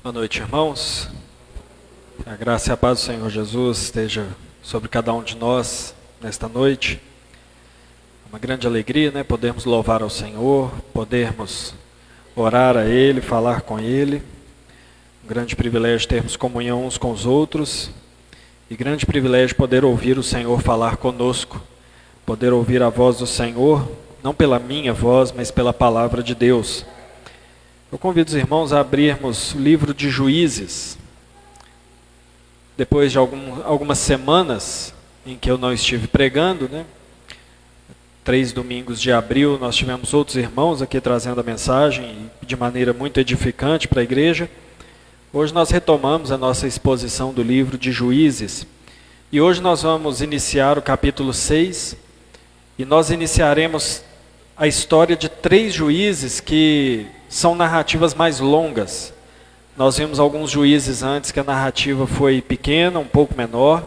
Boa noite, irmãos. Que a graça e a paz do Senhor Jesus esteja sobre cada um de nós nesta noite. É uma grande alegria, podermos louvar ao Senhor, podermos orar a Ele, falar com Ele. Um grande privilégio termos comunhão uns com os outros e grande privilégio poder ouvir o Senhor falar conosco, poder ouvir a voz do Senhor, não pela minha voz, mas pela palavra de Deus. Eu convido os irmãos a abrirmos o livro de Juízes. Depois de algumas semanas em que eu não estive pregando, 3 domingos de abril, nós tivemos outros irmãos aqui trazendo a mensagem de maneira muito edificante para a igreja. Hoje nós retomamos a nossa exposição do livro de Juízes. E hoje nós vamos iniciar o capítulo 6. E nós iniciaremos a história de 3 juízes que são narrativas mais longas. Nós vimos alguns juízes antes que a narrativa foi pequena, um pouco menor.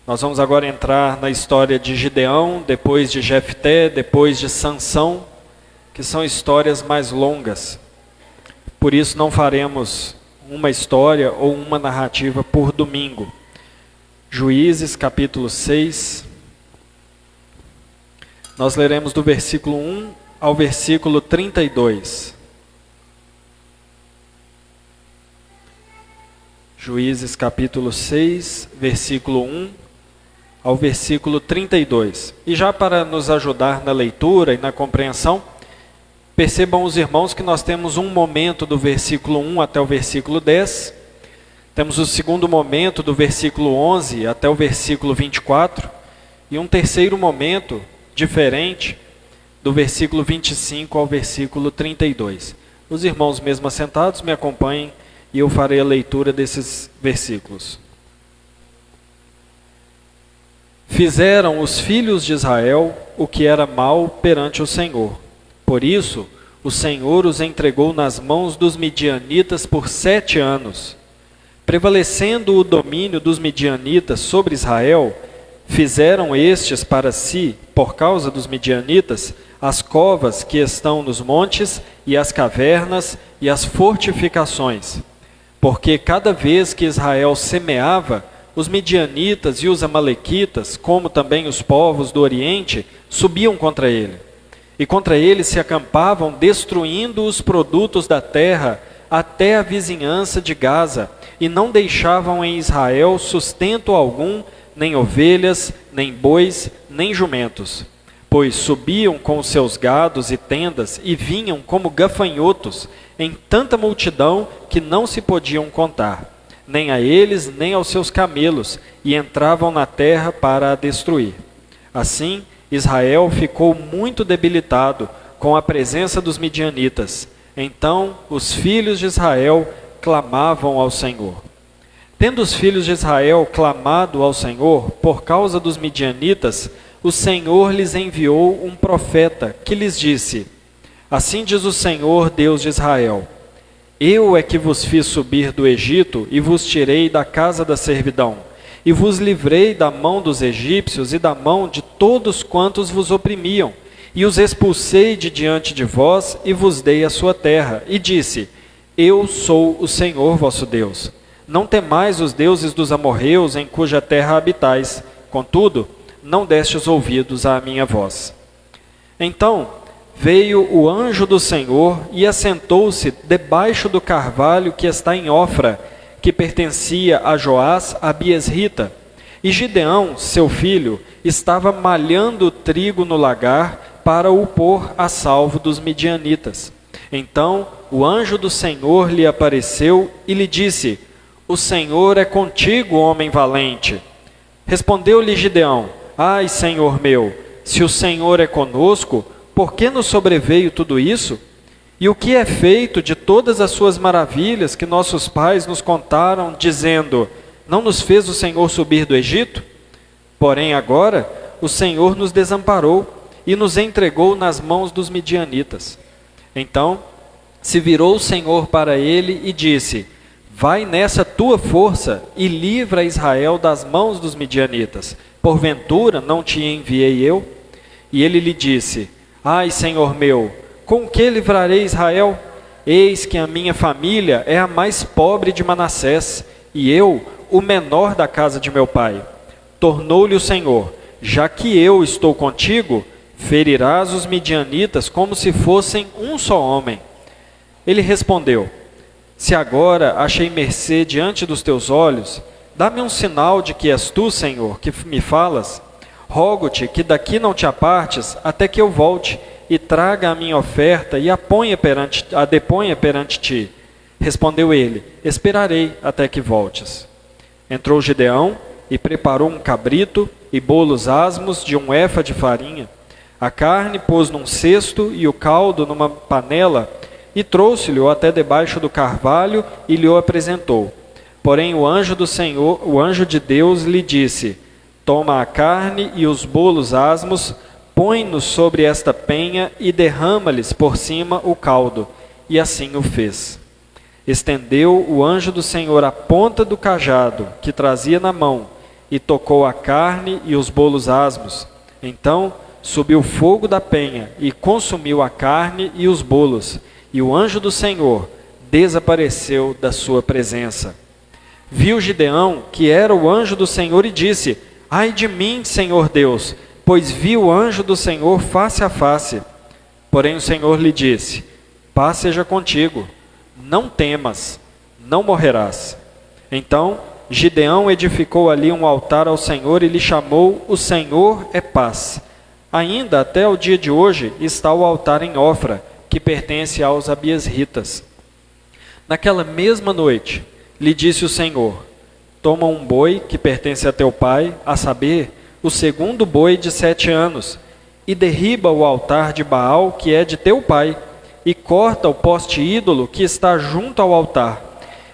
Nós vamos agora entrar na história de Gideão, depois de Jefté, depois de Sansão, que são histórias mais longas. Por isso não faremos uma história ou uma narrativa por domingo. Juízes, capítulo 6. Nós leremos do versículo 1 ao versículo 32. Juízes capítulo 6, versículo 1 ao versículo 32. E já para nos ajudar na leitura e na compreensão, percebam os irmãos que nós temos um momento do versículo 1 até o versículo 10. Temos o segundo momento do versículo 11 até o versículo 24. E um terceiro momento diferente do versículo 25 ao versículo 32. Os irmãos mesmo assentados me acompanhem e eu farei a leitura desses versículos. Fizeram os filhos de Israel o que era mal perante o Senhor. Por isso, o Senhor os entregou nas mãos dos midianitas por 7 anos. Prevalecendo o domínio dos midianitas sobre Israel, fizeram estes para si, por causa dos midianitas, as covas que estão nos montes, e as cavernas, e as fortificações. Porque cada vez que Israel semeava, os midianitas e os amalequitas, como também os povos do Oriente, subiam contra ele. E contra ele se acampavam, destruindo os produtos da terra, até a vizinhança de Gaza, e não deixavam em Israel sustento algum, nem ovelhas, nem bois, nem jumentos. Pois subiam com os seus gados e tendas e vinham como gafanhotos em tanta multidão que não se podiam contar, nem a eles nem aos seus camelos, e entravam na terra para a destruir. Assim, Israel ficou muito debilitado com a presença dos midianitas. Então os filhos de Israel clamavam ao Senhor. Tendo os filhos de Israel clamado ao Senhor por causa dos midianitas, o Senhor lhes enviou um profeta que lhes disse: Assim diz o Senhor, Deus de Israel: Eu é que vos fiz subir do Egito e vos tirei da casa da servidão, e vos livrei da mão dos egípcios e da mão de todos quantos vos oprimiam, e os expulsei de diante de vós e vos dei a sua terra, e disse: Eu sou o Senhor vosso Deus. Não temais os deuses dos amorreus em cuja terra habitais. Contudo, não destes ouvidos à minha voz. Então veio o anjo do Senhor e assentou-se debaixo do carvalho que está em Ofra, que pertencia a Joás a Biesrita. E Gideão, seu filho, estava malhando trigo no lagar para o pôr a salvo dos midianitas. Então o anjo do Senhor lhe apareceu e lhe disse: O Senhor é contigo, homem valente. Respondeu-lhe Gideão: Ai, Senhor meu, se o Senhor é conosco, por que nos sobreveio tudo isso? E o que é feito de todas as suas maravilhas que nossos pais nos contaram, dizendo: Não nos fez o Senhor subir do Egito? Porém agora o Senhor nos desamparou e nos entregou nas mãos dos midianitas. Então se virou o Senhor para ele e disse: Vai nessa tua força e livra Israel das mãos dos midianitas. Porventura não te enviei eu? E ele lhe disse: Ai, Senhor meu, com que livrarei Israel? eis que a minha família é a mais pobre de Manassés, e eu, o menor da casa de meu pai. Tornou-lhe o Senhor: já que eu estou contigo, ferirás os midianitas como se fossem um só homem. Ele respondeu: se agora achei mercê diante dos teus olhos, dá-me um sinal de que és tu, Senhor, que me falas. Rogo-te que daqui não te apartes até que eu volte e traga a minha oferta e a deponha perante ti. Respondeu ele: esperarei até que voltes. Entrou Gideão e preparou um cabrito e bolos asmos de um efa de farinha. A carne pôs num cesto e o caldo numa panela, e trouxe-lhe até debaixo do carvalho e lhe o apresentou. Porém o anjo do Senhor, o anjo de Deus, lhe disse: toma a carne e os bolos asmos, põe-nos sobre esta penha e derrama-lhes por cima o caldo. E assim o fez. Estendeu o anjo do Senhor a ponta do cajado que trazia na mão, e tocou a carne e os bolos asmos. Então subiu fogo da penha e consumiu a carne e os bolos, e o anjo do Senhor desapareceu da sua presença. Viu Gideão que era o anjo do Senhor e disse: ai de mim, Senhor Deus, pois vi o anjo do Senhor face a face. Porém o Senhor lhe disse: paz seja contigo, não temas, não morrerás. Então Gideão edificou ali um altar ao Senhor e lhe chamou: o Senhor é paz. Ainda até o dia de hoje está o altar em Ofra, que pertence aos abiesritas. Naquela mesma noite lhe disse o Senhor: toma um boi que pertence a teu pai, a saber, o segundo boi de 7 anos, e derriba o altar de Baal que é de teu pai, e corta o poste ídolo que está junto ao altar.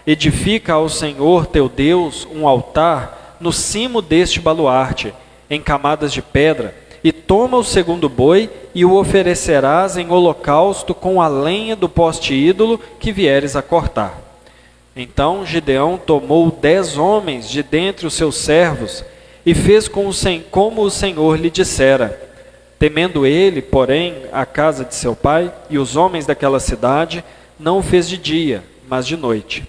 Edifica ao Senhor teu Deus um altar no cimo deste baluarte, em camadas de pedra, e toma o segundo boi e o oferecerás em holocausto com a lenha do poste ídolo que vieres a cortar. Então Gideão tomou 10 homens de dentre os seus servos e fez como o Senhor lhe dissera. Temendo ele, porém, a casa de seu pai e os homens daquela cidade, não o fez de dia, mas de noite.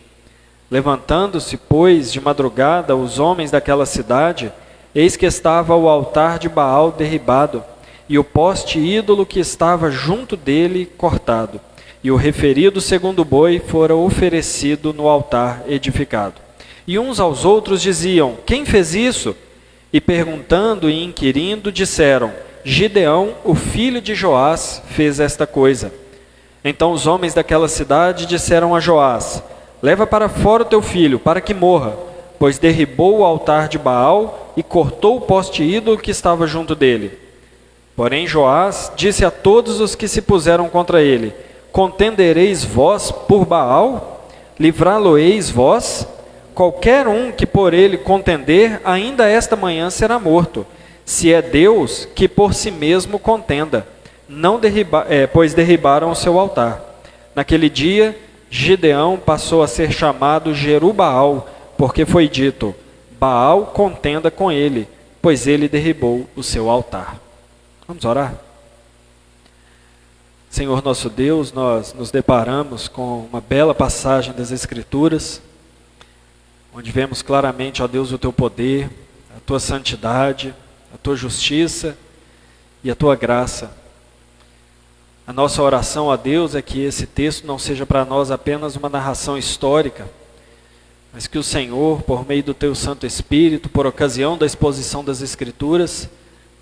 Levantando-se, pois, de madrugada os homens daquela cidade, eis que estava o altar de Baal derribado, e o poste ídolo que estava junto dele cortado, e o referido segundo boi fora oferecido no altar edificado. E uns aos outros diziam: quem fez isso? E perguntando e inquirindo, disseram: Gideão, o filho de Joás, fez esta coisa. Então os homens daquela cidade disseram a Joás: leva para fora o teu filho, para que morra, pois derribou o altar de Baal e cortou o poste ídolo que estava junto dele. Porém Joás disse a todos os que se puseram contra ele: contendereis vós por Baal? Livrá-lo-eis vós? Qualquer um que por ele contender, ainda esta manhã será morto, se é Deus que por si mesmo contenda, pois derribaram o seu altar. Naquele dia, Gideão passou a ser chamado Jerubaal, porque foi dito: Baal contenda com ele, pois ele derribou o seu altar. Vamos orar? Senhor nosso Deus, nós nos deparamos com uma bela passagem das Escrituras, onde vemos claramente, ó Deus, o teu poder, a tua santidade, a tua justiça e a tua graça. A nossa oração, ó Deus, é que esse texto não seja para nós apenas uma narração histórica, mas que o Senhor, por meio do teu Santo Espírito, por ocasião da exposição das Escrituras,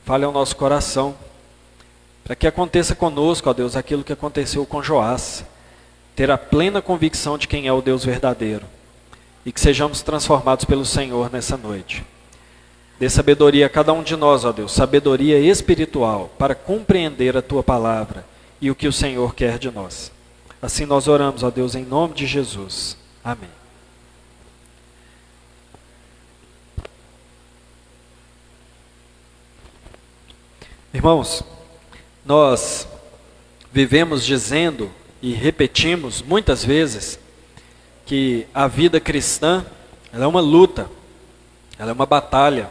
fale ao nosso coração, para que aconteça conosco, ó Deus, aquilo que aconteceu com Joás, ter a plena convicção de quem é o Deus verdadeiro, e que sejamos transformados pelo Senhor nessa noite. Dê sabedoria a cada um de nós, ó Deus, sabedoria espiritual, para compreender a tua palavra e o que o Senhor quer de nós. Assim nós oramos, ó Deus, em nome de Jesus. Amém. Irmãos, nós vivemos dizendo e repetimos muitas vezes que a vida cristã, ela é uma luta, ela é uma batalha.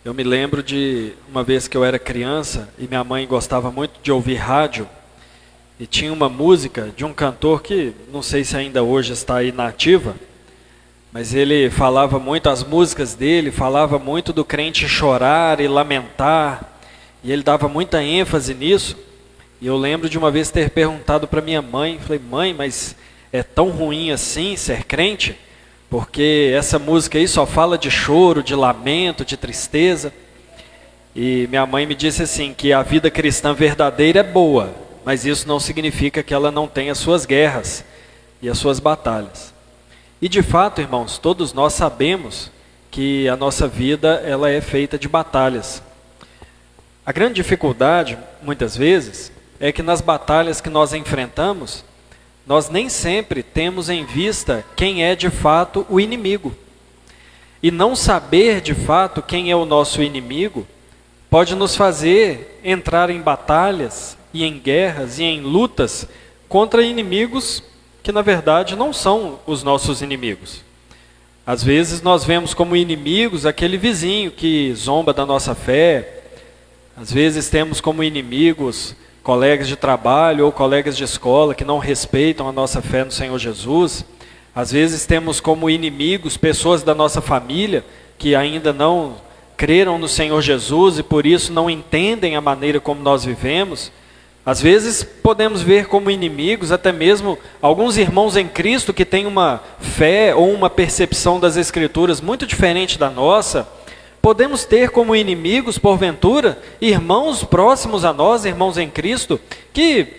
Eu me lembro de uma vez que eu era criança e minha mãe gostava muito de ouvir rádio, e tinha uma música de um cantor que não sei se ainda hoje está aí na ativa, mas ele falava muito, as músicas dele falava muito do crente chorar e lamentar, e ele dava muita ênfase nisso. E eu lembro de uma vez ter perguntado para minha mãe, falei: mãe, mas é tão ruim assim ser crente? Porque essa música aí só fala de choro, de lamento, de tristeza. E minha mãe me disse assim, que a vida cristã verdadeira é boa, mas isso não significa que ela não tenha as suas guerras e as suas batalhas. E de fato, irmãos, todos nós sabemos que a nossa vida ela é feita de batalhas. A grande dificuldade, muitas vezes, é que nas batalhas que nós enfrentamos, nós nem sempre temos em vista quem é de fato o inimigo. E não saber de fato quem é o nosso inimigo pode nos fazer entrar em batalhas e em guerras e em lutas contra inimigos que na verdade não são os nossos inimigos. Às vezes nós vemos como inimigos aquele vizinho que zomba da nossa fé. Às vezes temos como inimigos colegas de trabalho ou colegas de escola que não respeitam a nossa fé no Senhor Jesus. Às vezes temos como inimigos pessoas da nossa família que ainda não creram no Senhor Jesus e por isso não entendem a maneira como nós vivemos. Às vezes podemos ver como inimigos até mesmo alguns irmãos em Cristo que têm uma fé ou uma percepção das Escrituras muito diferente da nossa. Podemos ter como inimigos, porventura, irmãos próximos a nós, irmãos em Cristo, que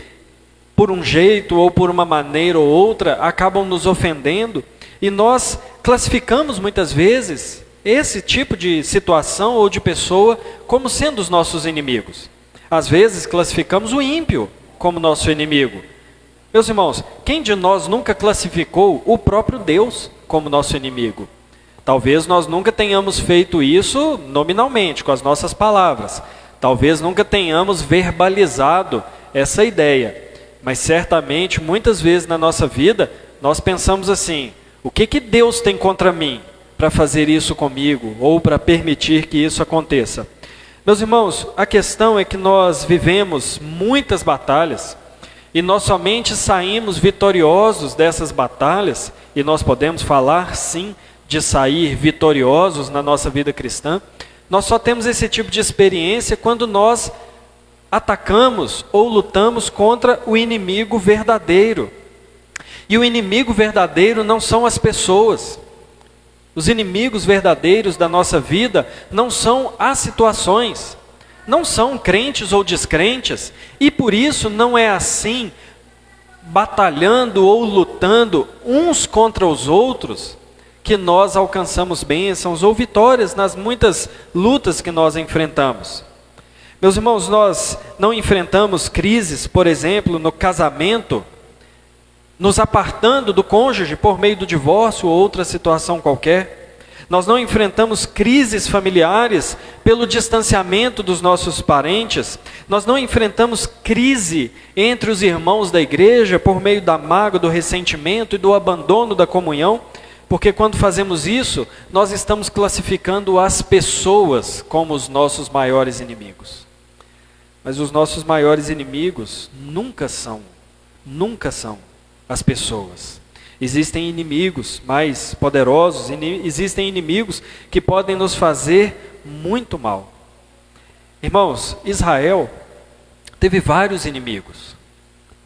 por um jeito ou por uma maneira ou outra acabam nos ofendendo. E nós classificamos muitas vezes esse tipo de situação ou de pessoa como sendo os nossos inimigos. Às vezes classificamos o ímpio como nosso inimigo. Meus irmãos, quem de nós nunca classificou o próprio Deus como nosso inimigo? Talvez nós nunca tenhamos feito isso nominalmente, com as nossas palavras. Talvez nunca tenhamos verbalizado essa ideia. Mas certamente, muitas vezes na nossa vida, nós pensamos assim: o que Deus tem contra mim para fazer isso comigo? Ou para permitir que isso aconteça? Meus irmãos, a questão é que nós vivemos muitas batalhas e nós somente saímos vitoriosos dessas batalhas, e nós podemos falar sim de sair vitoriosos na nossa vida cristã. Nós só temos esse tipo de experiência quando nós atacamos ou lutamos contra o inimigo verdadeiro. E o inimigo verdadeiro não são as pessoas. Os inimigos verdadeiros da nossa vida não são as situações, não são crentes ou descrentes, e por isso não é assim, batalhando ou lutando uns contra os outros, que nós alcançamos bênçãos ou vitórias nas muitas lutas que nós enfrentamos. Meus irmãos, nós não enfrentamos crises, por exemplo, no casamento, nos apartando do cônjuge por meio do divórcio ou outra situação qualquer. Nós não enfrentamos crises familiares pelo distanciamento dos nossos parentes. Nós não enfrentamos crise entre os irmãos da igreja por meio da mágoa, do ressentimento e do abandono da comunhão. Porque quando fazemos isso, nós estamos classificando as pessoas como os nossos maiores inimigos. Mas os nossos maiores inimigos nunca são as pessoas. Existem inimigos mais poderosos, existem inimigos que podem nos fazer muito mal. Irmãos, Israel teve vários inimigos.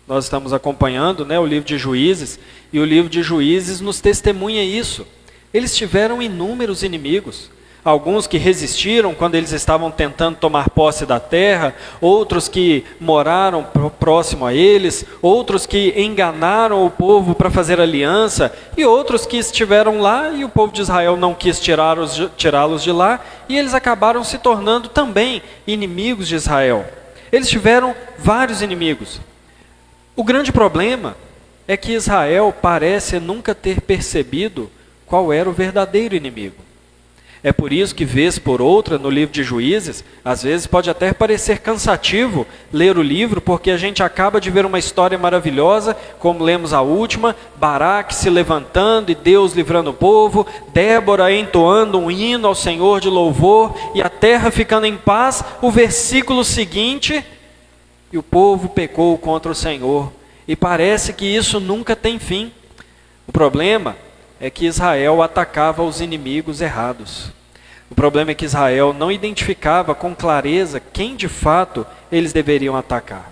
Nós estamos acompanhando, o livro de Juízes, e o livro de Juízes nos testemunha isso. Eles tiveram inúmeros inimigos. Alguns que resistiram quando eles estavam tentando tomar posse da terra, outros que moraram próximo a eles, outros que enganaram o povo para fazer aliança, e outros que estiveram lá e o povo de Israel não quis tirá-los de lá, e eles acabaram se tornando também inimigos de Israel. Eles tiveram vários inimigos. O grande problema é que Israel parece nunca ter percebido qual era o verdadeiro inimigo. É por isso que, vez por outra, no livro de Juízes, às vezes pode até parecer cansativo ler o livro, porque a gente acaba de ver uma história maravilhosa, como lemos a última, Baraque se levantando e Deus livrando o povo, Débora entoando um hino ao Senhor de louvor, e a terra ficando em paz. O versículo seguinte, e o povo pecou contra o Senhor, e parece que isso nunca tem fim. O problema é que Israel atacava os inimigos errados. O problema é que Israel não identificava com clareza quem de fato eles deveriam atacar.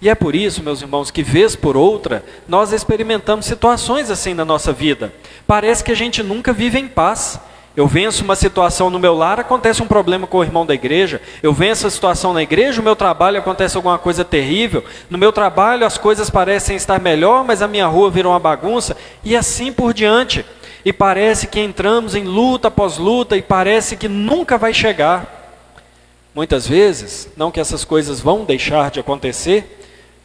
E é por isso, meus irmãos, que vez por outra, nós experimentamos situações assim na nossa vida. Parece que a gente nunca vive em paz. Eu venço uma situação no meu lar, acontece um problema com o irmão da igreja. Eu venço a situação na igreja, no meu trabalho acontece alguma coisa terrível. No meu trabalho as coisas parecem estar melhor, mas a minha rua virou uma bagunça. E assim por diante. E parece que entramos em luta após luta e parece que nunca vai chegar. Muitas vezes, não que essas coisas vão deixar de acontecer,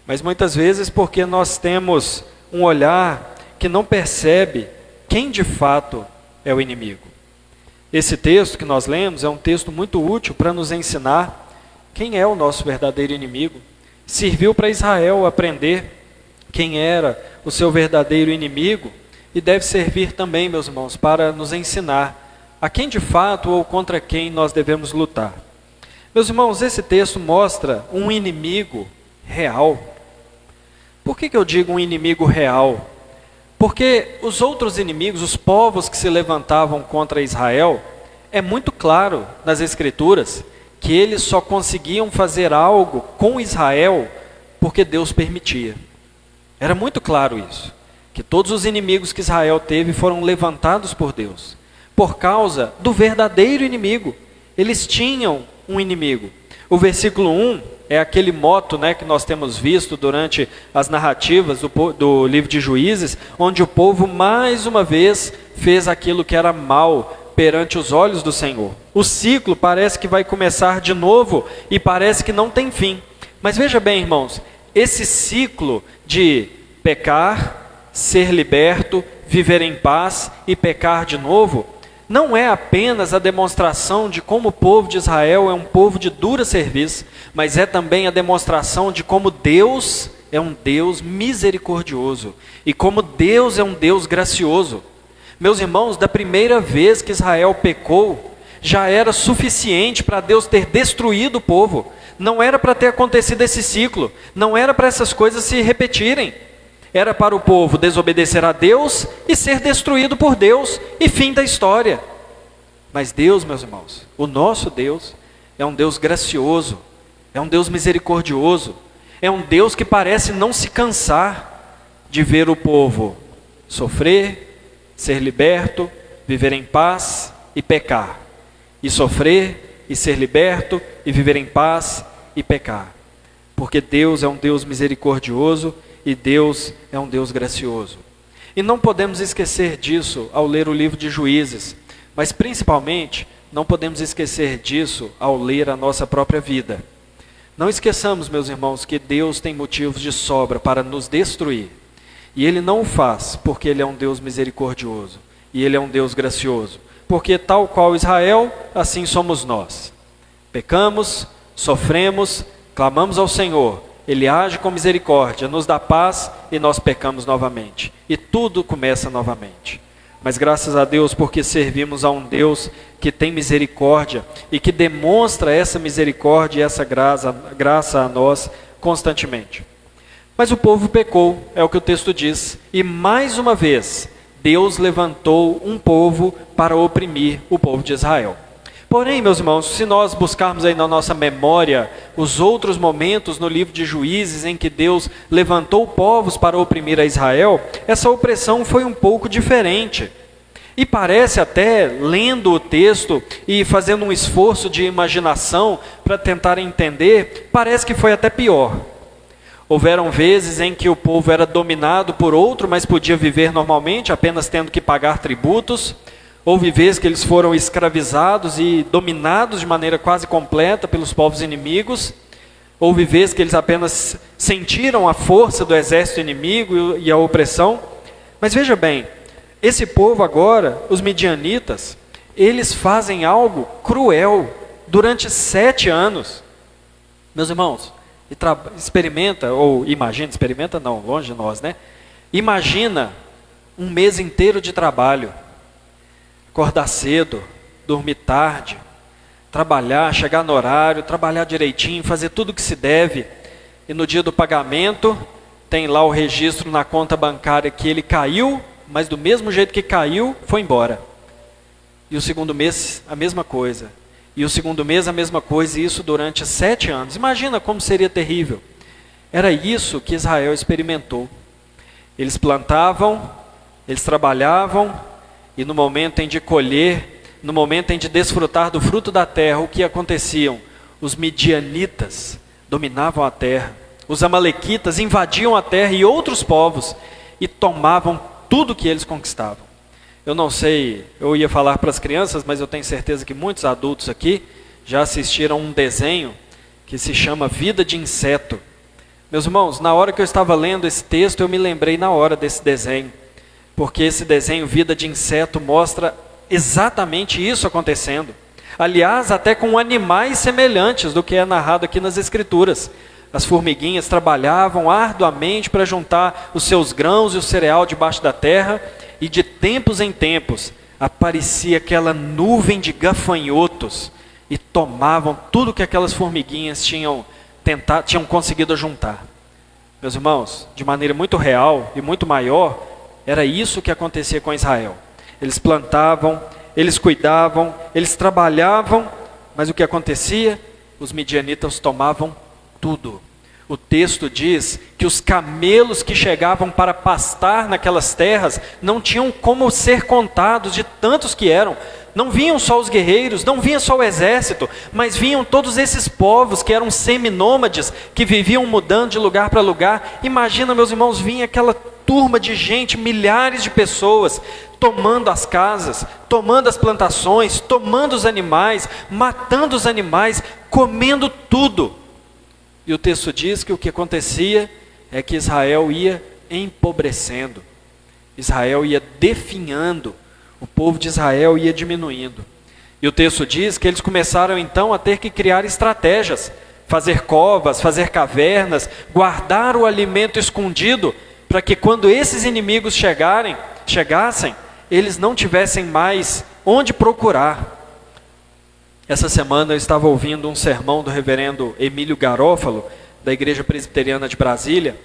mas muitas vezes porque nós temos um olhar que não percebe quem de fato é o inimigo. Esse texto que nós lemos é um texto muito útil para nos ensinar quem é o nosso verdadeiro inimigo. Serviu para Israel aprender quem era o seu verdadeiro inimigo e deve servir também, meus irmãos, para nos ensinar a quem de fato ou contra quem nós devemos lutar. Meus irmãos, esse texto mostra um inimigo real. Por que eu digo um inimigo real? Porque os outros inimigos, os povos que se levantavam contra Israel, é muito claro nas Escrituras que eles só conseguiam fazer algo com Israel porque Deus permitia. Era muito claro isso, que todos os inimigos que Israel teve foram levantados por Deus, por causa do verdadeiro inimigo. Eles tinham um inimigo. O versículo 1 é aquele moto, que nós temos visto durante as narrativas do livro de Juízes, onde o povo mais uma vez fez aquilo que era mal perante os olhos do Senhor. O ciclo parece que vai começar de novo e parece que não tem fim. Mas veja bem, irmãos, esse ciclo de pecar, ser liberto, viver em paz e pecar de novo, não é apenas a demonstração de como o povo de Israel é um povo de dura serviço, mas é também a demonstração de como Deus é um Deus misericordioso e como Deus é um Deus gracioso. Meus irmãos, da primeira vez que Israel pecou, já era suficiente para Deus ter destruído o povo. Não era para ter acontecido esse ciclo, não era para essas coisas se repetirem. Era para o povo desobedecer a Deus e ser destruído por Deus, e fim da história. Mas Deus, meus irmãos, o nosso Deus é um Deus gracioso, é um Deus misericordioso, é um Deus que parece não se cansar de ver o povo sofrer, ser liberto, viver em paz e pecar. E sofrer, e ser liberto, e viver em paz e pecar. Porque Deus é um Deus misericordioso, e Deus é um Deus gracioso. E não podemos esquecer disso ao ler o livro de Juízes, mas principalmente não podemos esquecer disso ao ler a nossa própria vida. Não esqueçamos, meus irmãos, que Deus tem motivos de sobra para nos destruir. E Ele não o faz porque Ele é um Deus misericordioso, e Ele é um Deus gracioso. Porque tal qual Israel, assim somos nós. Pecamos, sofremos, clamamos ao Senhor, Ele age com misericórdia, nos dá paz e nós pecamos novamente. E tudo começa novamente. Mas graças a Deus porque servimos a um Deus que tem misericórdia e que demonstra essa misericórdia e essa graça a nós constantemente. Mas o povo pecou, é o que o texto diz. E mais uma vez, Deus levantou um povo para oprimir o povo de Israel. Porém, meus irmãos, se nós buscarmos aí na nossa memória os outros momentos no livro de Juízes em que Deus levantou povos para oprimir a Israel, essa opressão foi um pouco diferente. E parece até, lendo o texto e fazendo um esforço de imaginação para tentar entender, parece que foi até pior. Houveram vezes em que o povo era dominado por outro, mas podia viver normalmente, apenas tendo que pagar tributos. Houve vezes que eles foram escravizados e dominados de maneira quase completa pelos povos inimigos. Houve vezes que eles apenas sentiram a força do exército inimigo e a opressão. Mas veja bem, esse povo agora, os midianitas, eles fazem algo cruel durante 7 anos. Meus irmãos, experimenta, ou imagina, experimenta não, longe de nós, né? Imagina um mês inteiro de trabalho. Acordar cedo, dormir tarde, trabalhar, chegar no horário, trabalhar direitinho, fazer tudo o que se deve. e no dia do pagamento tem lá o registro na conta bancária que ele caiu, mas do mesmo jeito que caiu, foi embora. E o segundo mês, a mesma coisa. E o segundo mês, a mesma coisa, e isso durante 7 anos. Imagina como seria terrível. Era isso que Israel experimentou. Eles plantavam, eles trabalhavam, e no momento em de colher, no momento em de desfrutar do fruto da terra, o que aconteciam? Os midianitas dominavam a terra, os amalequitas invadiam a terra e outros povos, e tomavam tudo que eles conquistavam. Eu não sei, eu ia falar para as crianças, mas eu tenho certeza que muitos adultos aqui já assistiram um desenho que se chama Vida de Inseto. Meus irmãos, na hora que eu estava lendo esse texto, eu me lembrei na hora desse desenho, porque esse desenho, Vida de Inseto, mostra exatamente isso acontecendo. Aliás, até com animais semelhantes do que é narrado aqui nas Escrituras. As formiguinhas trabalhavam arduamente para juntar os seus grãos e o cereal debaixo da terra, e de tempos em tempos aparecia aquela nuvem de gafanhotos e tomavam tudo que aquelas formiguinhas tinham conseguido juntar. Meus irmãos, de maneira muito real e muito maior, era isso que acontecia com Israel. Eles plantavam, eles cuidavam, eles trabalhavam, mas o que acontecia? Os midianitas tomavam tudo. O texto diz que os camelos que chegavam para pastar naquelas terras não tinham como ser contados de tantos que eram. Não vinham só os guerreiros, não vinha só o exército, mas vinham todos esses povos que eram seminômades, que viviam mudando de lugar para lugar. Imagina, meus irmãos, vinha aquela turma de gente, milhares de pessoas, tomando as casas, tomando as plantações, tomando os animais, matando os animais, comendo tudo. E o texto diz que o que acontecia é que Israel ia empobrecendo, Israel ia definhando, o povo de Israel ia diminuindo. E o texto diz que eles começaram então a ter que criar estratégias, fazer covas, fazer cavernas, guardar o alimento escondido, para que quando esses inimigos chegassem, eles não tivessem mais onde procurar. Essa semana eu estava ouvindo um sermão do reverendo Emílio Garófalo, da Igreja Presbiteriana de Brasília,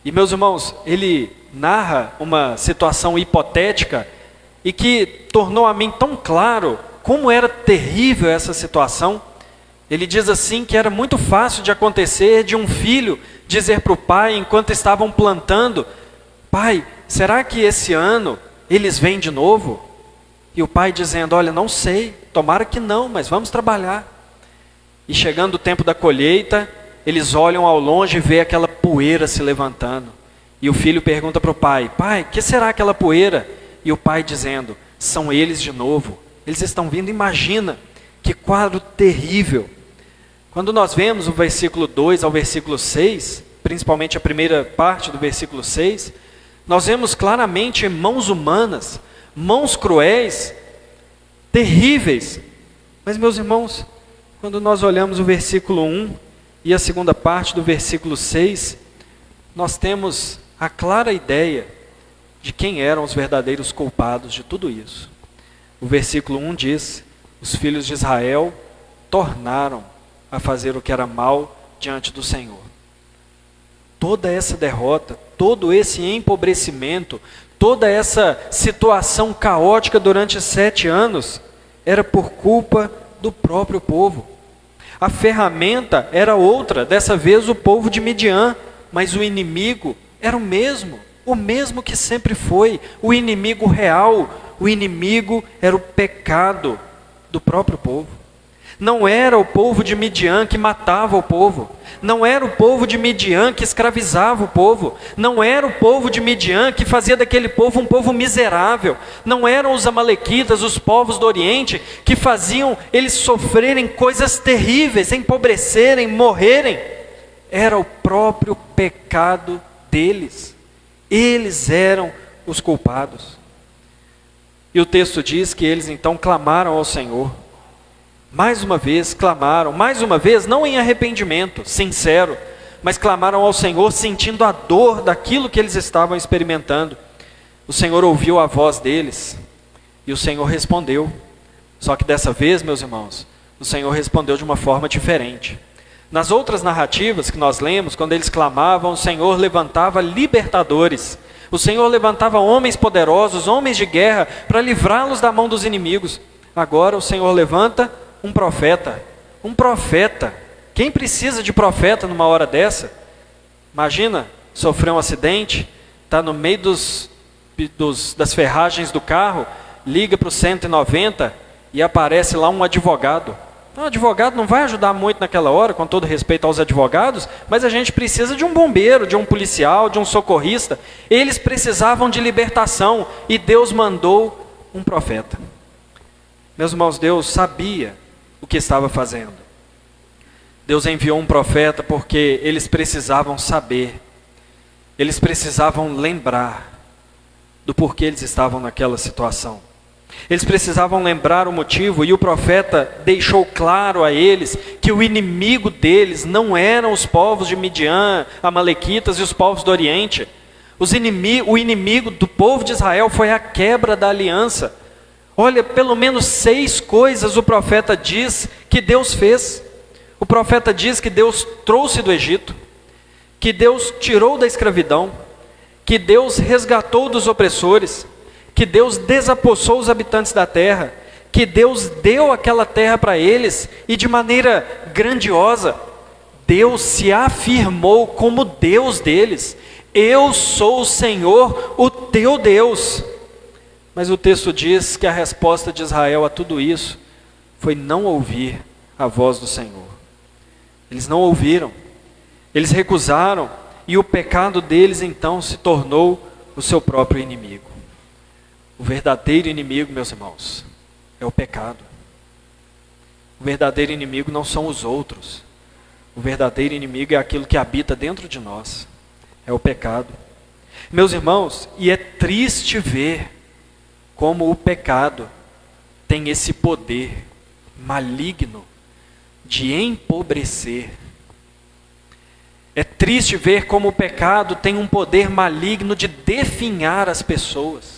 e meus irmãos, ele narra uma situação hipotética e que tornou a mim tão claro como era terrível essa situação. Ele diz assim que era muito fácil de acontecer de um filho dizer para o pai, enquanto estavam plantando: pai, será que esse ano eles vêm de novo? E o pai dizendo: olha, não sei, tomara que não, mas vamos trabalhar. E chegando o tempo da colheita, eles olham ao longe e vê aquela poeira se levantando. E o filho pergunta para o pai: pai, o que será aquela poeira? E o pai dizendo: são eles de novo, eles estão vindo. Imagina, que quadro terrível. Quando nós vemos o versículo 2 ao versículo 6, principalmente a primeira parte do versículo 6, nós vemos claramente mãos humanas, mãos cruéis, terríveis. Mas, meus irmãos, quando nós olhamos o versículo 1 e a segunda parte do versículo 6, nós temos a clara ideia de quem eram os verdadeiros culpados de tudo isso. O versículo 1 diz: os filhos de Israel tornaram a fazer o que era mal diante do Senhor. Toda essa derrota, todo esse empobrecimento, toda essa situação caótica durante 7 anos, era por culpa do próprio povo. A ferramenta era outra, dessa vez o povo de Midian, mas o inimigo era o mesmo que sempre foi, o inimigo real. O inimigo era o pecado do próprio povo. Não era o povo de Midian que matava o povo, não era o povo de Midian que escravizava o povo, não era o povo de Midian que fazia daquele povo um povo miserável, não eram os amalequitas, os povos do Oriente, que faziam eles sofrerem coisas terríveis, empobrecerem, morrerem. Era o próprio pecado deles, eles eram os culpados. E o texto diz que eles então clamaram ao Senhor. Mais uma vez clamaram, mais uma vez não em arrependimento sincero, mas clamaram ao Senhor sentindo a dor daquilo que eles estavam experimentando. O Senhor ouviu a voz deles e o Senhor respondeu. Só que dessa vez, meus irmãos, o Senhor respondeu de uma forma diferente. Nas outras narrativas que nós lemos, quando eles clamavam, o Senhor levantava libertadores. O Senhor levantava homens poderosos, homens de guerra, para livrá-los da mão dos inimigos. Agora o Senhor levanta um profeta. Um profeta. Quem precisa de profeta numa hora dessa? Imagina, sofrer um acidente, está no meio das ferragens do carro, liga para o 190 e aparece lá um advogado. O advogado não vai ajudar muito naquela hora, com todo respeito aos advogados, mas a gente precisa de um bombeiro, de um policial, de um socorrista. Eles precisavam de libertação e Deus mandou um profeta. Meus irmãos, Deus sabia o que estava fazendo. Deus enviou um profeta porque eles precisavam saber, eles precisavam lembrar do porquê eles estavam naquela situação. Eles precisavam lembrar o motivo, e o profeta deixou claro a eles que o inimigo deles não eram os povos de Midian, Amalequitas e os povos do Oriente. O inimigo do povo de Israel foi a quebra da aliança. Olha, pelo menos 6 coisas o profeta diz que Deus fez. O profeta diz que Deus trouxe do Egito, que Deus tirou da escravidão, que Deus resgatou dos opressores, que Deus desapossou os habitantes da terra, que Deus deu aquela terra para eles, e de maneira grandiosa, Deus se afirmou como Deus deles. Eu sou o Senhor, o teu Deus. Mas o texto diz que a resposta de Israel a tudo isso foi não ouvir a voz do Senhor. Eles não ouviram, eles recusaram, e o pecado deles então se tornou o seu próprio inimigo. O verdadeiro inimigo, meus irmãos, é o pecado. O verdadeiro inimigo não são os outros. O verdadeiro inimigo é aquilo que habita dentro de nós. É o pecado. Meus irmãos, e é triste ver como o pecado tem esse poder maligno de empobrecer. É triste ver como o pecado tem um poder maligno de definhar as pessoas.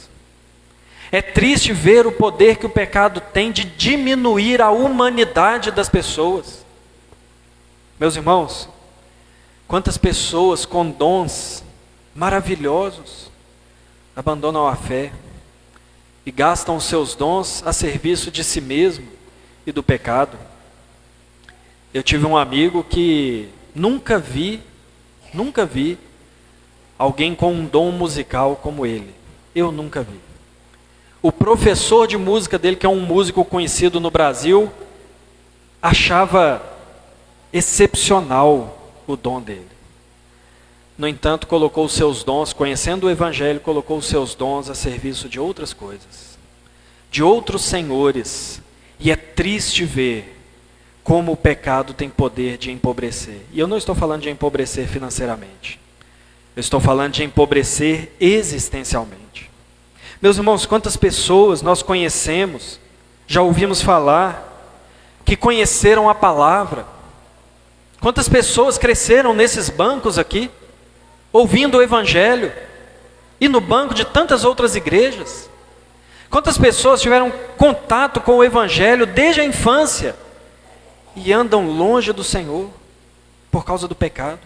É triste ver o poder que o pecado tem de diminuir a humanidade das pessoas. Meus irmãos, quantas pessoas com dons maravilhosos abandonam a fé e gastam os seus dons a serviço de si mesmo e do pecado. Eu tive um amigo que nunca vi alguém com um dom musical como ele. Eu nunca vi. O professor de música dele, que é um músico conhecido no Brasil, achava excepcional o dom dele. No entanto, colocou os seus dons, conhecendo o Evangelho, colocou os seus dons a serviço de outras coisas, de outros senhores. E é triste ver como o pecado tem poder de empobrecer. E eu não estou falando de empobrecer financeiramente. Eu estou falando de empobrecer existencialmente. Meus irmãos, quantas pessoas nós conhecemos, já ouvimos falar, que conheceram a palavra. Quantas pessoas cresceram nesses bancos aqui, ouvindo o Evangelho, e no banco de tantas outras igrejas. Quantas pessoas tiveram contato com o Evangelho desde a infância, e andam longe do Senhor, por causa do pecado.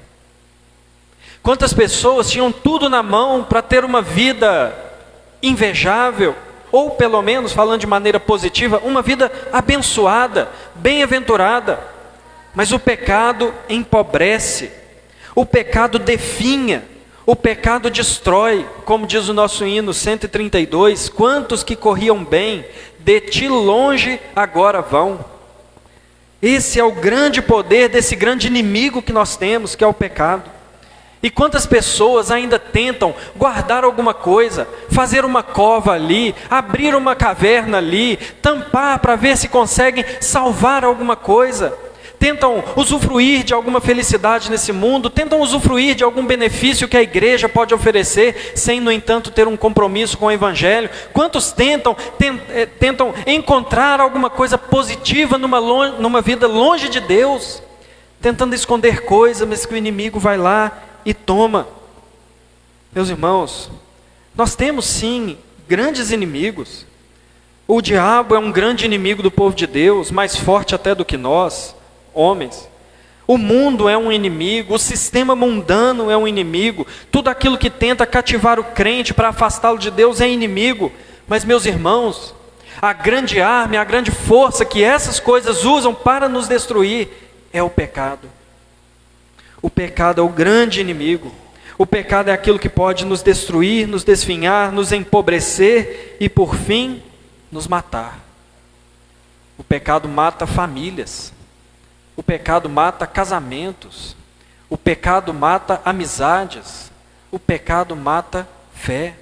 Quantas pessoas tinham tudo na mão para ter uma vida invejável, ou pelo menos, falando de maneira positiva, uma vida abençoada, bem-aventurada, mas o pecado empobrece, o pecado definha, o pecado destrói, como diz o nosso hino 132, quantos que corriam bem, de ti longe agora vão. Esse é o grande poder desse grande inimigo que nós temos, que é o pecado. E quantas pessoas ainda tentam guardar alguma coisa, fazer uma cova ali, abrir uma caverna ali, tampar para ver se conseguem salvar alguma coisa. Tentam usufruir de alguma felicidade nesse mundo, tentam usufruir de algum benefício que a igreja pode oferecer, sem, no entanto, ter um compromisso com o Evangelho. Quantos tentam encontrar alguma coisa positiva numa vida longe de Deus, tentando esconder coisas, mas que o inimigo vai lá e toma. Meus irmãos, nós temos sim grandes inimigos. O diabo é um grande inimigo do povo de Deus, mais forte até do que nós, homens. O mundo é um inimigo, o sistema mundano é um inimigo, tudo aquilo que tenta cativar o crente para afastá-lo de Deus é inimigo. Mas, meus irmãos, a grande arma, a grande força que essas coisas usam para nos destruir é o pecado. O pecado é o grande inimigo. O pecado é aquilo que pode nos destruir, nos desfinhar, nos empobrecer e, por fim, nos matar. O pecado mata famílias. O pecado mata casamentos. O pecado mata amizades. O pecado mata fé.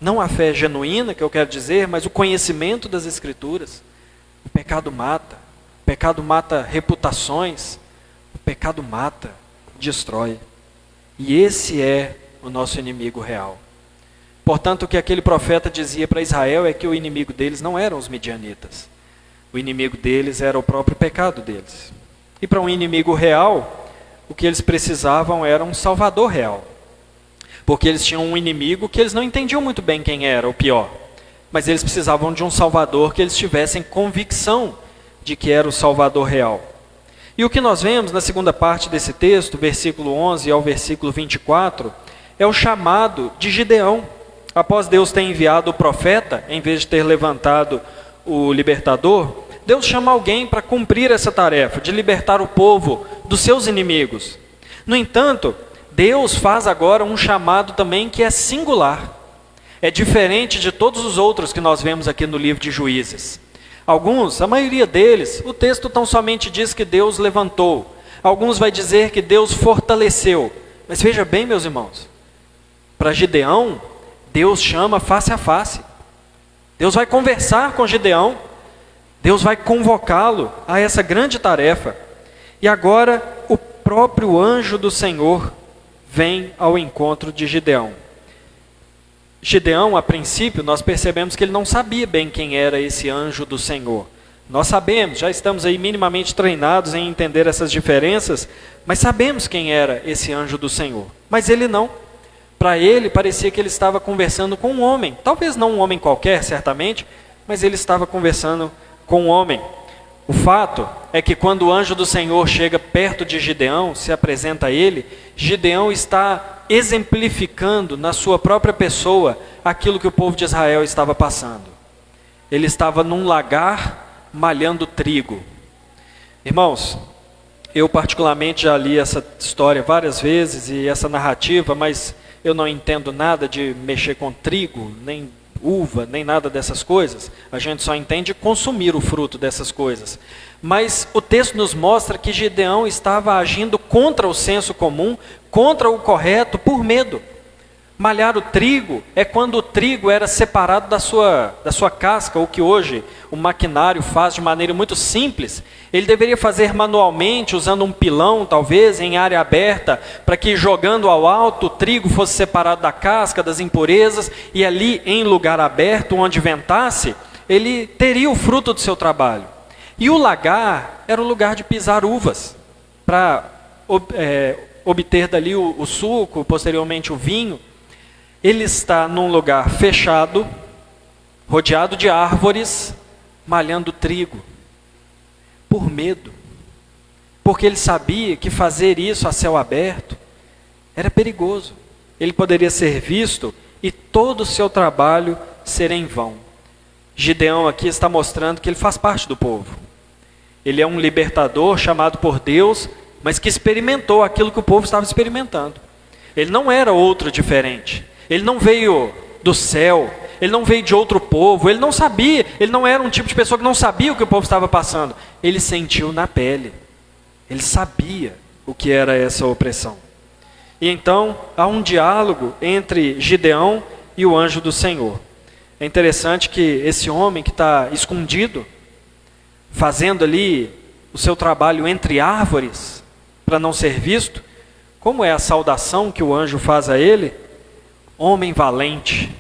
Não a fé genuína, que eu quero dizer, mas o conhecimento das Escrituras. O pecado mata. O pecado mata reputações. O pecado mata, destrói. E esse é o nosso inimigo real. Portanto, o que aquele profeta dizia para Israel é que o inimigo deles não eram os midianitas. O inimigo deles era o próprio pecado deles. E para um inimigo real, o que eles precisavam era um salvador real. Porque eles tinham um inimigo que eles não entendiam muito bem quem era, o pior. Mas eles precisavam de um salvador que eles tivessem convicção de que era o salvador real. E o que nós vemos na segunda parte desse texto, versículo 11 ao versículo 24, é o chamado de Gideão. Após Deus ter enviado o profeta, em vez de ter levantado o libertador, Deus chama alguém para cumprir essa tarefa, de libertar o povo dos seus inimigos. No entanto, Deus faz agora um chamado também que é singular. É diferente de todos os outros que nós vemos aqui no livro de Juízes. Alguns, a maioria deles, o texto tão somente diz que Deus levantou. Alguns vai dizer que Deus fortaleceu. Mas veja bem, meus irmãos, para Gideão, Deus chama face a face. Deus vai conversar com Gideão. Deus vai convocá-lo a essa grande tarefa. E agora, o próprio anjo do Senhor vem ao encontro de Gideão. Gideão, a princípio, nós percebemos que ele não sabia bem quem era esse anjo do Senhor. Nós sabemos, já estamos aí minimamente treinados em entender essas diferenças, mas sabemos quem era esse anjo do Senhor. Mas ele não. Para ele, parecia que ele estava conversando com um homem. Talvez não um homem qualquer, certamente, mas ele estava conversando com um homem. O fato é que quando o anjo do Senhor chega perto de Gideão, se apresenta a ele, Gideão está exemplificando na sua própria pessoa aquilo que o povo de Israel estava passando. Ele estava num lagar malhando trigo. Irmãos, eu particularmente já li essa história várias vezes e essa narrativa, mas eu não entendo nada de mexer com trigo, nem uva, nem nada dessas coisas. A gente só entende consumir o fruto dessas coisas. Mas o texto nos mostra que Gideão estava agindo contra o senso comum, contra o correto, por medo. Malhar o trigo é quando o trigo era separado da sua casca, o que hoje o maquinário faz de maneira muito simples. Ele deveria fazer manualmente, usando um pilão, talvez, em área aberta, para que jogando ao alto o trigo fosse separado da casca, das impurezas, e ali em lugar aberto, onde ventasse, ele teria o fruto do seu trabalho. E o lagar era o lugar de pisar uvas, para obter dali o suco, posteriormente o vinho. Ele está num lugar fechado, rodeado de árvores, malhando trigo, por medo, porque ele sabia que fazer isso a céu aberto era perigoso. Ele poderia ser visto e todo o seu trabalho ser em vão. Gideão aqui está mostrando que ele faz parte do povo. Ele é um libertador chamado por Deus, mas que experimentou aquilo que o povo estava experimentando. Ele não era outro diferente. Ele não veio do céu, ele não veio de outro povo, ele não sabia, ele não era um tipo de pessoa que não sabia o que o povo estava passando. Ele sentiu na pele, ele sabia o que era essa opressão. E então há um diálogo entre Gideão e o anjo do Senhor. É interessante que esse homem que está escondido, fazendo ali o seu trabalho entre árvores, para não ser visto, como é a saudação que o anjo faz a ele? Homem valente.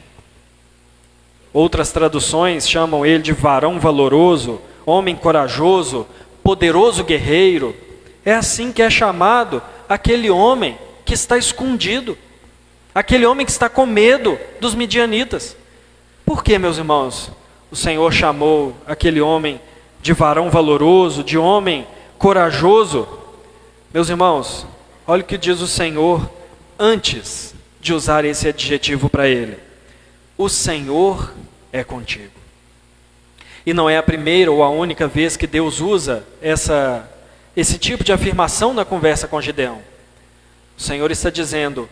Outras traduções chamam ele de varão valoroso, homem corajoso, poderoso guerreiro. É assim que é chamado aquele homem que está escondido, aquele homem que está com medo dos midianitas. Por que, meus irmãos, o Senhor chamou aquele homem de varão valoroso, de homem corajoso. Meus irmãos, olha o que diz o Senhor antes de usar esse adjetivo para ele: o Senhor é contigo. E não é a primeira ou a única vez que Deus usa esse tipo de afirmação na conversa com Gideão. O Senhor está dizendo: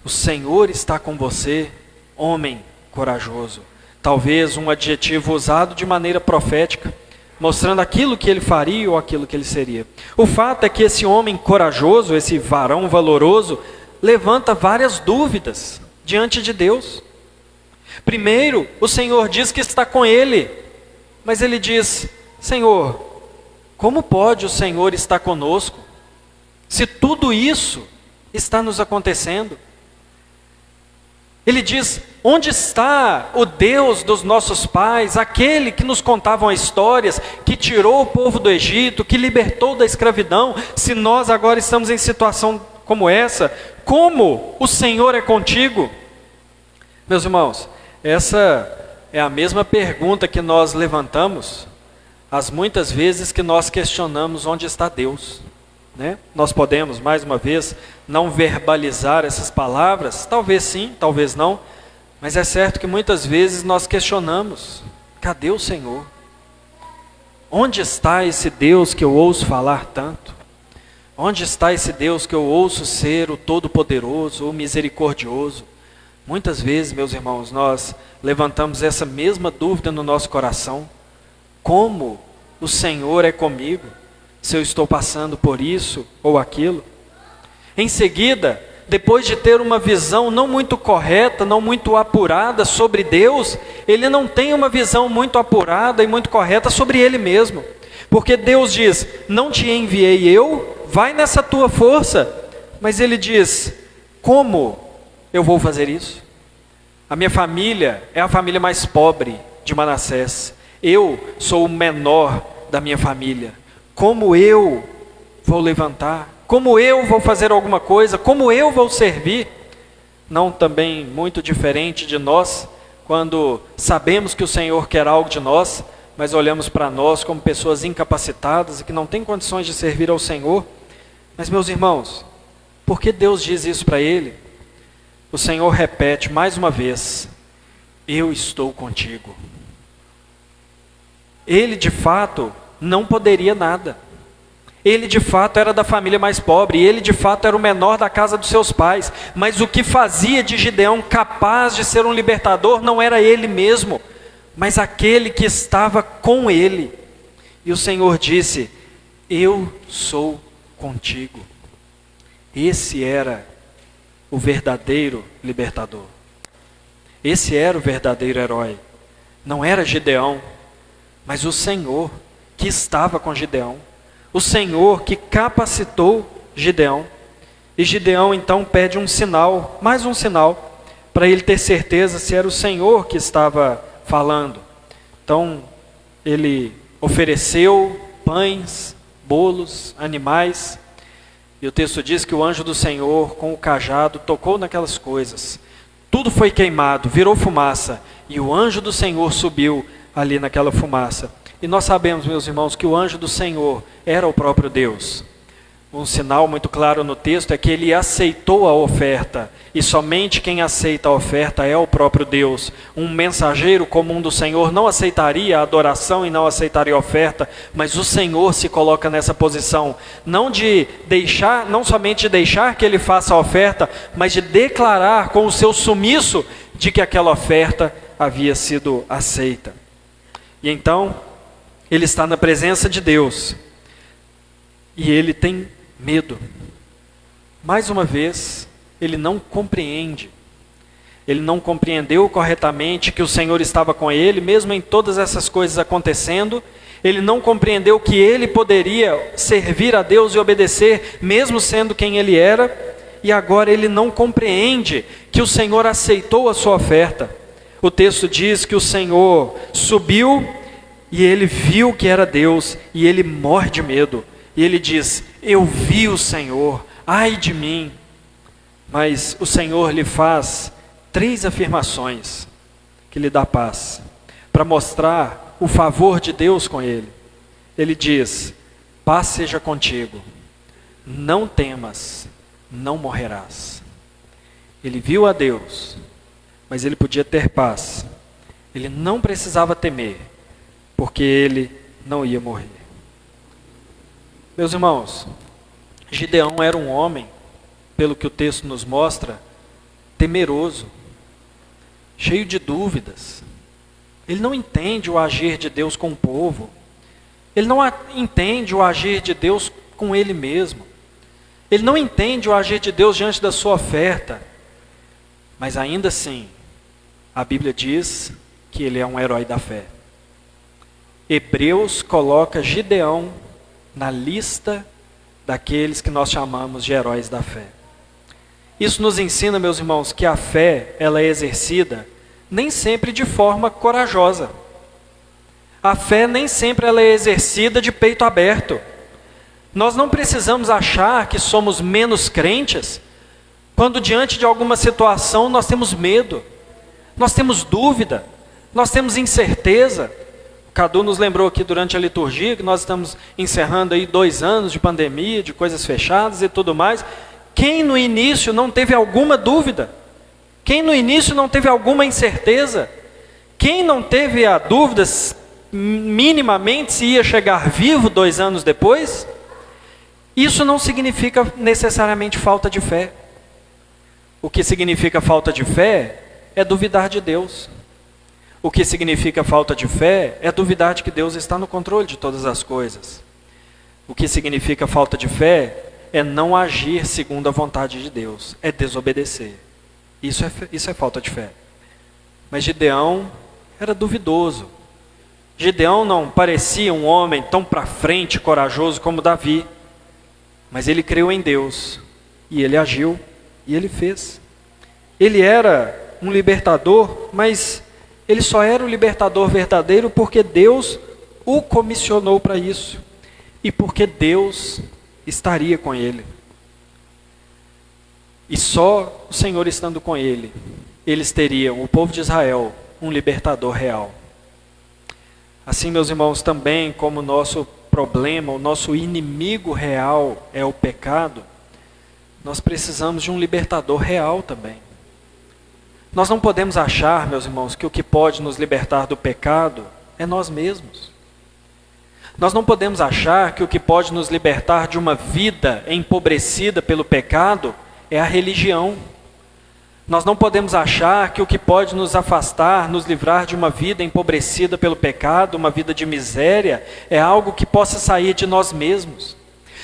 o Senhor está com você, homem corajoso. Talvez um adjetivo usado de maneira profética, mostrando aquilo que ele faria ou aquilo que ele seria. O fato é que esse homem corajoso, esse varão valoroso, levanta várias dúvidas diante de Deus. Primeiro, o Senhor diz que está com ele, mas ele diz: Senhor, como pode o Senhor estar conosco, se tudo isso está nos acontecendo? Ele diz: onde está o Deus dos nossos pais, aquele que nos contavam histórias, que tirou o povo do Egito, que libertou da escravidão, se nós agora estamos em situação como essa? Como o Senhor é contigo? Meus irmãos, essa é a mesma pergunta que nós levantamos as muitas vezes que nós questionamos onde está Deus, né? Nós podemos, mais uma vez, não verbalizar essas palavras, talvez sim, talvez não, mas é certo que muitas vezes nós questionamos: cadê o Senhor? Onde está esse Deus que eu ouço falar tanto? Onde está esse Deus que eu ouço ser o Todo-Poderoso, o Misericordioso? Muitas vezes, meus irmãos, nós levantamos essa mesma dúvida no nosso coração: como o Senhor é comigo, se eu estou passando por isso ou aquilo? Em seguida, depois de ter uma visão não muito correta, não muito apurada sobre Deus, ele não tem uma visão muito apurada e muito correta sobre ele mesmo. Porque Deus diz: não te enviei eu, vai nessa tua força. Mas ele diz: como eu vou fazer isso? A minha família é a família mais pobre de Manassés. Eu sou o menor da minha família. Como eu vou levantar? Como eu vou fazer alguma coisa? Como eu vou servir? Não também muito diferente de nós, quando sabemos que o Senhor quer algo de nós, mas olhamos para nós como pessoas incapacitadas e que não têm condições de servir ao Senhor. Mas, meus irmãos, por que Deus diz isso para ele? O Senhor repete mais uma vez: eu estou contigo. Ele de fato não poderia nada. Ele de fato era da família mais pobre, ele de fato era o menor da casa dos seus pais, mas o que fazia de Gideão capaz de ser um libertador não era ele mesmo, mas aquele que estava com ele. E o Senhor disse: eu sou contigo. Esse era o verdadeiro libertador. Esse era o verdadeiro herói. Não era Gideão, mas o Senhor que estava com Gideão. O Senhor que capacitou Gideão. E Gideão então pede um sinal, mais um sinal, para ele ter certeza se era o Senhor que estava falando. Então ele ofereceu pães, bolos, animais. E o texto diz que o anjo do Senhor, com o cajado, tocou naquelas coisas. Tudo foi queimado, virou fumaça. E o anjo do Senhor subiu ali naquela fumaça. E nós sabemos, meus irmãos, que o anjo do Senhor era o próprio Deus. Um sinal muito claro no texto é que ele aceitou a oferta. E somente quem aceita a oferta é o próprio Deus. Um mensageiro comum do Senhor não aceitaria a adoração e não aceitaria a oferta, mas o Senhor se coloca nessa posição, não somente de deixar que ele faça a oferta, mas de declarar com o seu sumiço de que aquela oferta havia sido aceita. E então, ele está na presença de Deus, e ele tem medo. Mais uma vez, ele não compreende. Ele não compreendeu corretamente que o Senhor estava com ele, mesmo em todas essas coisas acontecendo. Ele não compreendeu que ele poderia servir a Deus e obedecer, mesmo sendo quem ele era. E agora ele não compreende que o Senhor aceitou a sua oferta. O texto diz que o Senhor subiu e ele viu que era Deus, e ele morre de medo. E ele diz: eu vi o Senhor, ai de mim. Mas o Senhor lhe faz 3 afirmações que lhe dá paz, para mostrar o favor de Deus com ele. Ele diz: paz seja contigo, não temas, não morrerás. Ele viu a Deus, mas ele podia ter paz. Ele não precisava temer, porque ele não ia morrer. Meus irmãos, Gideão era um homem, pelo que o texto nos mostra, temeroso, cheio de dúvidas. Ele não entende o agir de Deus com o povo. Ele não entende o agir de Deus com ele mesmo. Ele não entende o agir de Deus diante da sua oferta. Mas ainda assim, a Bíblia diz que ele é um herói da fé. Hebreus coloca Gideão na lista daqueles que nós chamamos de heróis da fé. Isso nos ensina, meus irmãos, que a fé, ela é exercida nem sempre de forma corajosa. A fé nem sempre ela é exercida de peito aberto. Nós não precisamos achar que somos menos crentes quando diante de alguma situação nós temos medo, nós temos dúvida, nós temos incerteza. O Cadu nos lembrou aqui durante a liturgia que nós estamos encerrando aí 2 anos de pandemia, de coisas fechadas e tudo mais. Quem no início não teve alguma dúvida? Quem no início não teve alguma incerteza? Quem não teve a dúvida minimamente se ia chegar vivo 2 anos depois? Isso não significa necessariamente falta de fé. O que significa falta de fé é duvidar de Deus. O que significa falta de fé é duvidar de que Deus está no controle de todas as coisas. O que significa falta de fé é não agir segundo a vontade de Deus, é desobedecer. Isso é falta de fé. Mas Gideão era duvidoso. Gideão não parecia um homem tão para frente, corajoso como Davi. Mas ele creu em Deus, e ele agiu, e ele fez. Ele era um libertador, mas ele só era o libertador verdadeiro porque Deus o comissionou para isso, e porque Deus estaria com ele. E só o Senhor estando com ele, eles teriam, o povo de Israel, um libertador real. Assim, meus irmãos, também como o nosso problema, o nosso inimigo real é o pecado, nós precisamos de um libertador real também. Nós não podemos achar, meus irmãos, que o que pode nos libertar do pecado é nós mesmos. Nós não podemos achar que o que pode nos libertar de uma vida empobrecida pelo pecado é a religião. Nós não podemos achar que o que pode nos afastar, nos livrar de uma vida empobrecida pelo pecado, uma vida de miséria, é algo que possa sair de nós mesmos.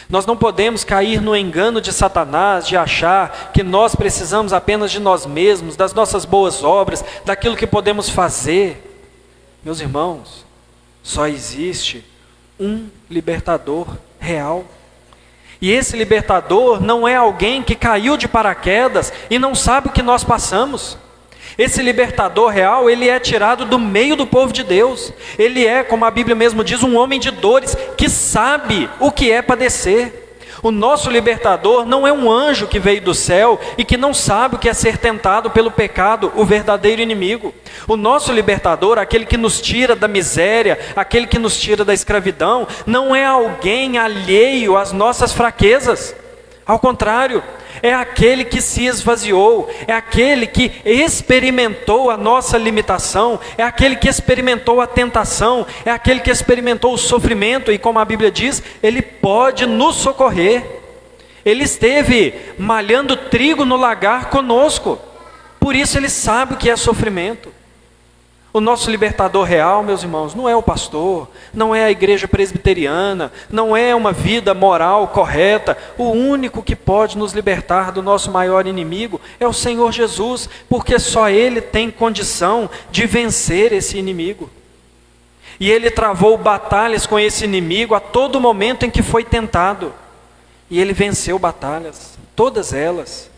Nós não podemos cair no engano de Satanás, de achar que nós precisamos apenas de nós mesmos, das nossas boas obras, daquilo que podemos fazer. Meus irmãos, só existe um libertador real. E esse libertador não é alguém que caiu de paraquedas e não sabe o que nós passamos. Esse libertador real, ele é tirado do meio do povo de Deus. Ele é, como a Bíblia mesmo diz, um homem de dores, que sabe o que é padecer. O nosso libertador não é um anjo que veio do céu e que não sabe o que é ser tentado pelo pecado, o verdadeiro inimigo. O nosso libertador, aquele que nos tira da miséria, aquele que nos tira da escravidão, não é alguém alheio às nossas fraquezas. Ao contrário, é aquele que se esvaziou, é aquele que experimentou a nossa limitação, é aquele que experimentou a tentação, é aquele que experimentou o sofrimento, e como a Bíblia diz, ele pode nos socorrer. Ele esteve malhando trigo no lagar conosco, por isso ele sabe o que é sofrimento. O nosso libertador real, meus irmãos, não é o pastor, não é a igreja presbiteriana, não é uma vida moral correta. O único que pode nos libertar do nosso maior inimigo é o Senhor Jesus, porque só Ele tem condição de vencer esse inimigo. E Ele travou batalhas com esse inimigo a todo momento em que foi tentado. E Ele venceu batalhas, todas elas.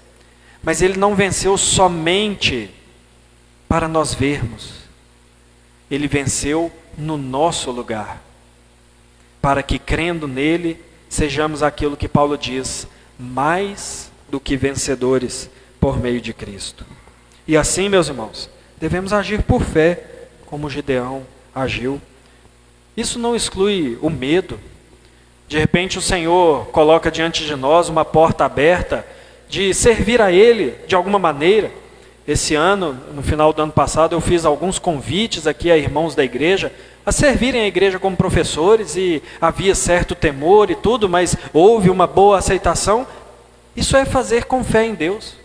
Mas Ele não venceu somente para nós vermos. Ele venceu no nosso lugar, para que crendo nele, sejamos aquilo que Paulo diz, mais do que vencedores por meio de Cristo. E assim, meus irmãos, devemos agir por fé, como Gideão agiu. Isso não exclui o medo, De repente o Senhor coloca diante de nós uma porta aberta de servir a Ele de alguma maneira. Esse ano, no final do ano passado, eu fiz alguns convites aqui a irmãos da igreja a servirem a igreja como professores, e havia certo temor e tudo, mas houve uma boa aceitação. Isso é fazer com fé em Deus.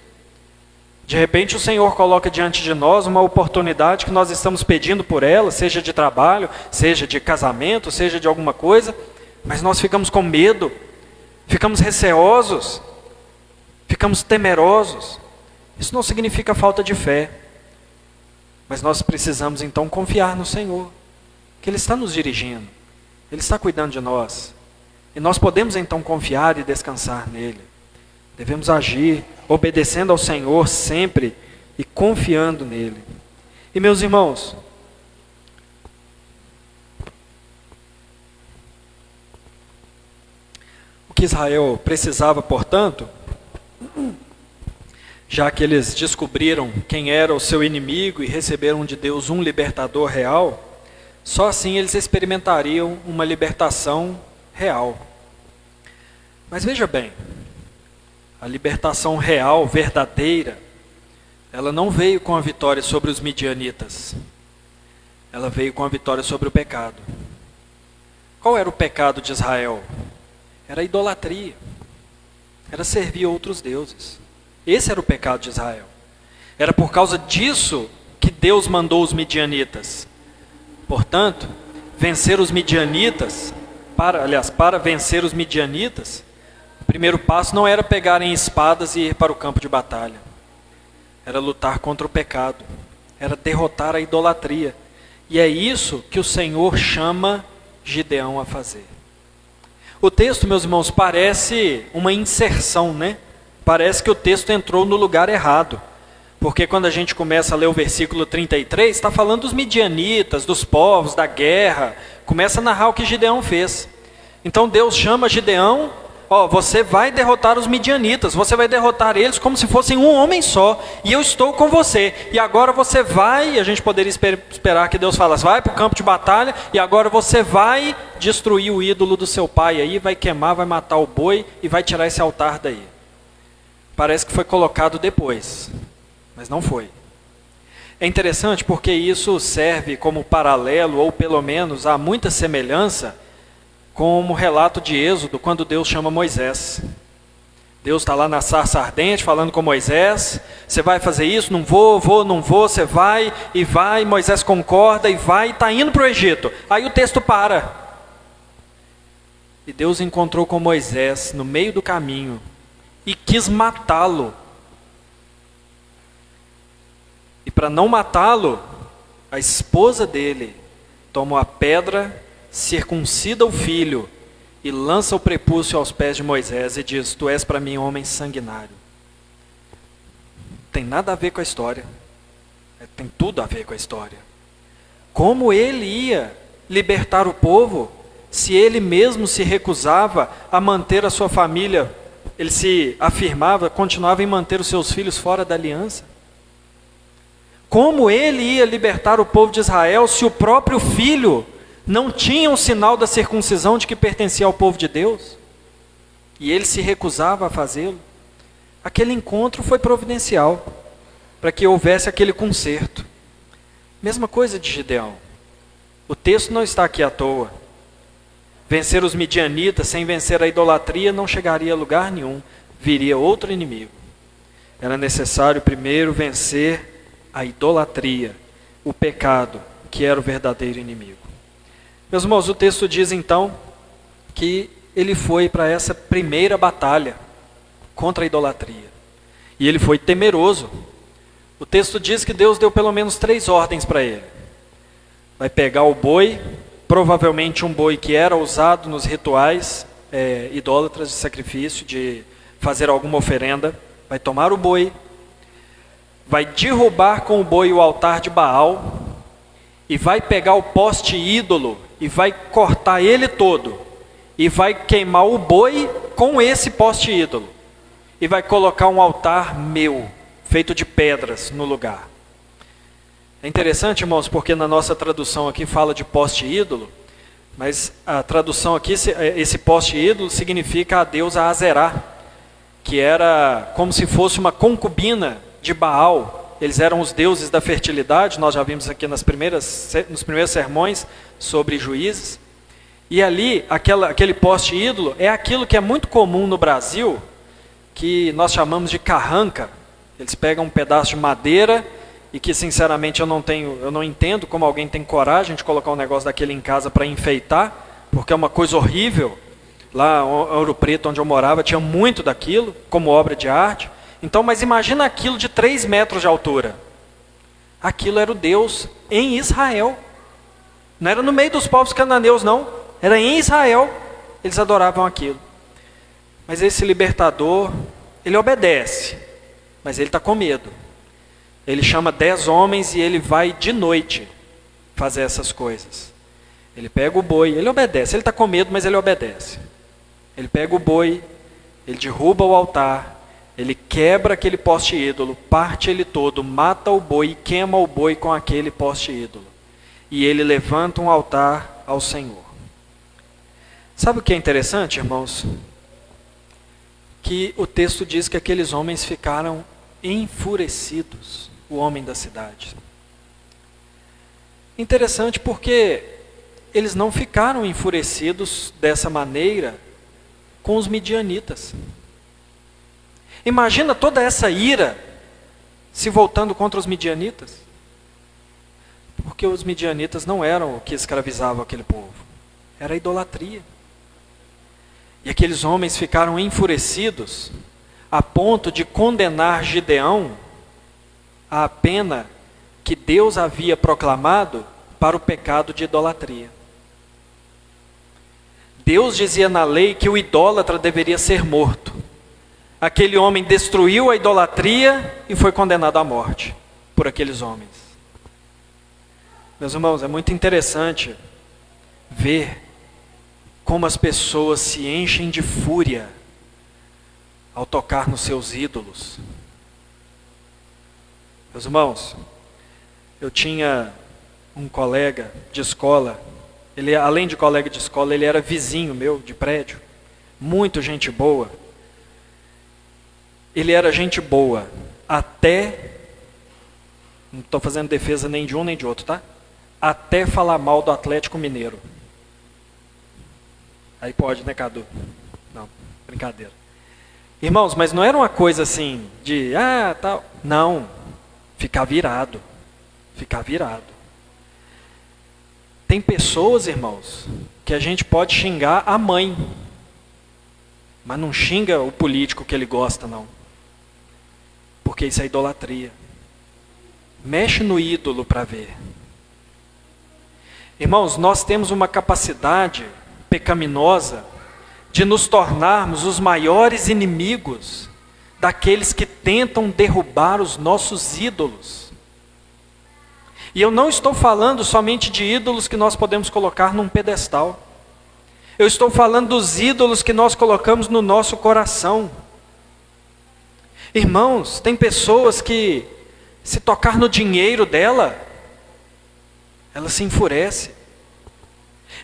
De repente o Senhor coloca diante de nós uma oportunidade que nós estamos pedindo por ela, seja de trabalho, seja de casamento, seja de alguma coisa, mas nós ficamos com medo, ficamos receosos, ficamos temerosos. Isso não significa falta de fé, mas nós precisamos então confiar no Senhor, que Ele está nos dirigindo, Ele está cuidando de nós, e nós podemos então confiar e descansar nele. Devemos agir obedecendo ao Senhor sempre e confiando nele. E meus irmãos, o que Israel precisava, portanto, já que eles descobriram quem era o seu inimigo e receberam de Deus um libertador real, só assim eles experimentariam uma libertação real. Mas veja bem, a libertação real, verdadeira, ela não veio com a vitória sobre os midianitas. Ela veio com a vitória sobre o pecado. Qual era o pecado de Israel? Era a idolatria. Era servir outros deuses. Esse era o pecado de Israel. Era por causa disso que Deus mandou os midianitas. Portanto, vencer os midianitas, para vencer os midianitas, o primeiro passo não era pegarem espadas e ir para o campo de batalha. Era lutar contra o pecado. Era derrotar a idolatria. E é isso que o Senhor chama Gideão a fazer. O texto, meus irmãos, parece uma inserção, né? Parece que o texto entrou no lugar errado. Porque quando a gente começa a ler o versículo 33, está falando dos midianitas, dos povos, da guerra. Começa a narrar o que Gideão fez. Então Deus chama Gideão, você vai derrotar os midianitas, você vai derrotar eles como se fossem um homem só, e eu estou com você. E agora você vai, a gente poderia esperar que Deus falasse, vai para o campo de batalha, e agora você vai destruir o ídolo do seu pai aí, vai queimar, vai matar o boi, e vai tirar esse altar daí. Parece que foi colocado depois, mas não foi. É interessante porque isso serve como paralelo, ou pelo menos há muita semelhança, com o relato de Êxodo, quando Deus chama Moisés. Deus está lá na sarça ardente, falando com Moisés, você vai fazer isso? Não vou, não vou, você vai, e vai, Moisés concorda, e vai, e está indo para o Egito. Aí o texto para. E Deus encontrou com Moisés no meio do caminho, e quis matá-lo. E para não matá-lo, a esposa dele toma a pedra, circuncida o filho e lança o prepúcio aos pés de Moisés e diz, tu és para mim homem sanguinário. Tem nada a ver com a história. Tem tudo a ver com a história. Como ele ia libertar o povo se ele mesmo se recusava a manter a sua família? Ele se afirmava, continuava em manter os seus filhos fora da aliança. Como ele ia libertar o povo de Israel se o próprio filho não tinha o sinal da circuncisão de que pertencia ao povo de Deus? E ele se recusava a fazê-lo. Aquele encontro foi providencial, para que houvesse aquele conserto. Mesma coisa de Gideão. O texto não está aqui à toa. Vencer os midianitas sem vencer a idolatria não chegaria a lugar nenhum. Viria outro inimigo. Era necessário primeiro vencer a idolatria, o pecado, que era o verdadeiro inimigo. Meus irmãos, o texto diz então que ele foi para essa primeira batalha contra a idolatria. E ele foi temeroso. O texto diz que Deus deu pelo menos 3 ordens para ele. Vai pegar o boi, provavelmente um boi que era usado nos rituais idólatras de sacrifício, de fazer alguma oferenda. Vai tomar o boi, vai derrubar com o boi o altar de Baal, e vai pegar o poste ídolo, e vai cortar ele todo, e vai queimar o boi com esse poste ídolo, e vai colocar um altar meu, feito de pedras no lugar. É interessante, irmãos, porque na nossa tradução aqui fala de poste ídolo, Mas a tradução aqui, esse poste ídolo significa a deusa Azerá, que era como se fosse uma concubina de Baal. Eles eram os deuses da fertilidade, nós já vimos aqui nos primeiros sermões sobre juízes. E ali, aquele poste ídolo é aquilo que é muito comum no Brasil, que nós chamamos de carranca. Eles pegam um pedaço de madeira e que sinceramente eu não entendo como alguém tem coragem de colocar um negócio daquele em casa para enfeitar, porque é uma coisa horrível. Lá em Ouro Preto, onde eu morava, tinha muito daquilo, como obra de arte. Então, mas imagina aquilo de 3 metros de altura. Aquilo era o Deus em Israel. Não era no meio dos povos cananeus, não. Era em Israel. Eles adoravam aquilo. Mas esse libertador, ele obedece, mas ele está com medo. Ele chama 10 homens e ele vai de noite fazer essas coisas. Ele pega o boi, ele obedece. Ele está com medo, mas ele obedece. Ele pega o boi, ele derruba o altar, ele quebra aquele poste ídolo, parte ele todo, mata o boi e queima o boi com aquele poste ídolo. E ele levanta um altar ao Senhor. Sabe o que é interessante, irmãos? Que o texto diz que aqueles homens ficaram enfurecidos, o homem da cidade. Interessante porque eles não ficaram enfurecidos dessa maneira com os midianitas. Imagina toda essa ira se voltando contra os midianitas. Porque os midianitas não eram o que escravizavam aquele povo. Era a idolatria. E aqueles homens ficaram enfurecidos a ponto de condenar Gideão à pena que Deus havia proclamado para o pecado de idolatria. Deus dizia na lei que o idólatra deveria ser morto. Aquele homem destruiu a idolatria e foi condenado à morte por aqueles homens. Meus irmãos, é muito interessante ver como as pessoas se enchem de fúria ao tocar nos seus ídolos. Meus irmãos, eu tinha um colega de escola, ele, além de colega de escola, ele era vizinho meu de prédio, muito gente boa. Ele era gente boa até, não estou fazendo defesa nem de um nem de outro, tá? Até falar mal do Atlético Mineiro. Aí pode, né, Cadu? Não, brincadeira. Irmãos, mas não era uma coisa assim de, tal. Não, ficar virado. Ficar virado. Tem pessoas, irmãos, que a gente pode xingar a mãe, mas não xinga o político que ele gosta, não. Porque isso é idolatria. Mexe no ídolo para ver. Irmãos, nós temos uma capacidade pecaminosa de nos tornarmos os maiores inimigos daqueles que tentam derrubar os nossos ídolos. E eu não estou falando somente de ídolos que nós podemos colocar num pedestal. Eu estou falando dos ídolos que nós colocamos no nosso coração. Irmãos, tem pessoas que, se tocar no dinheiro dela, ela se enfurece.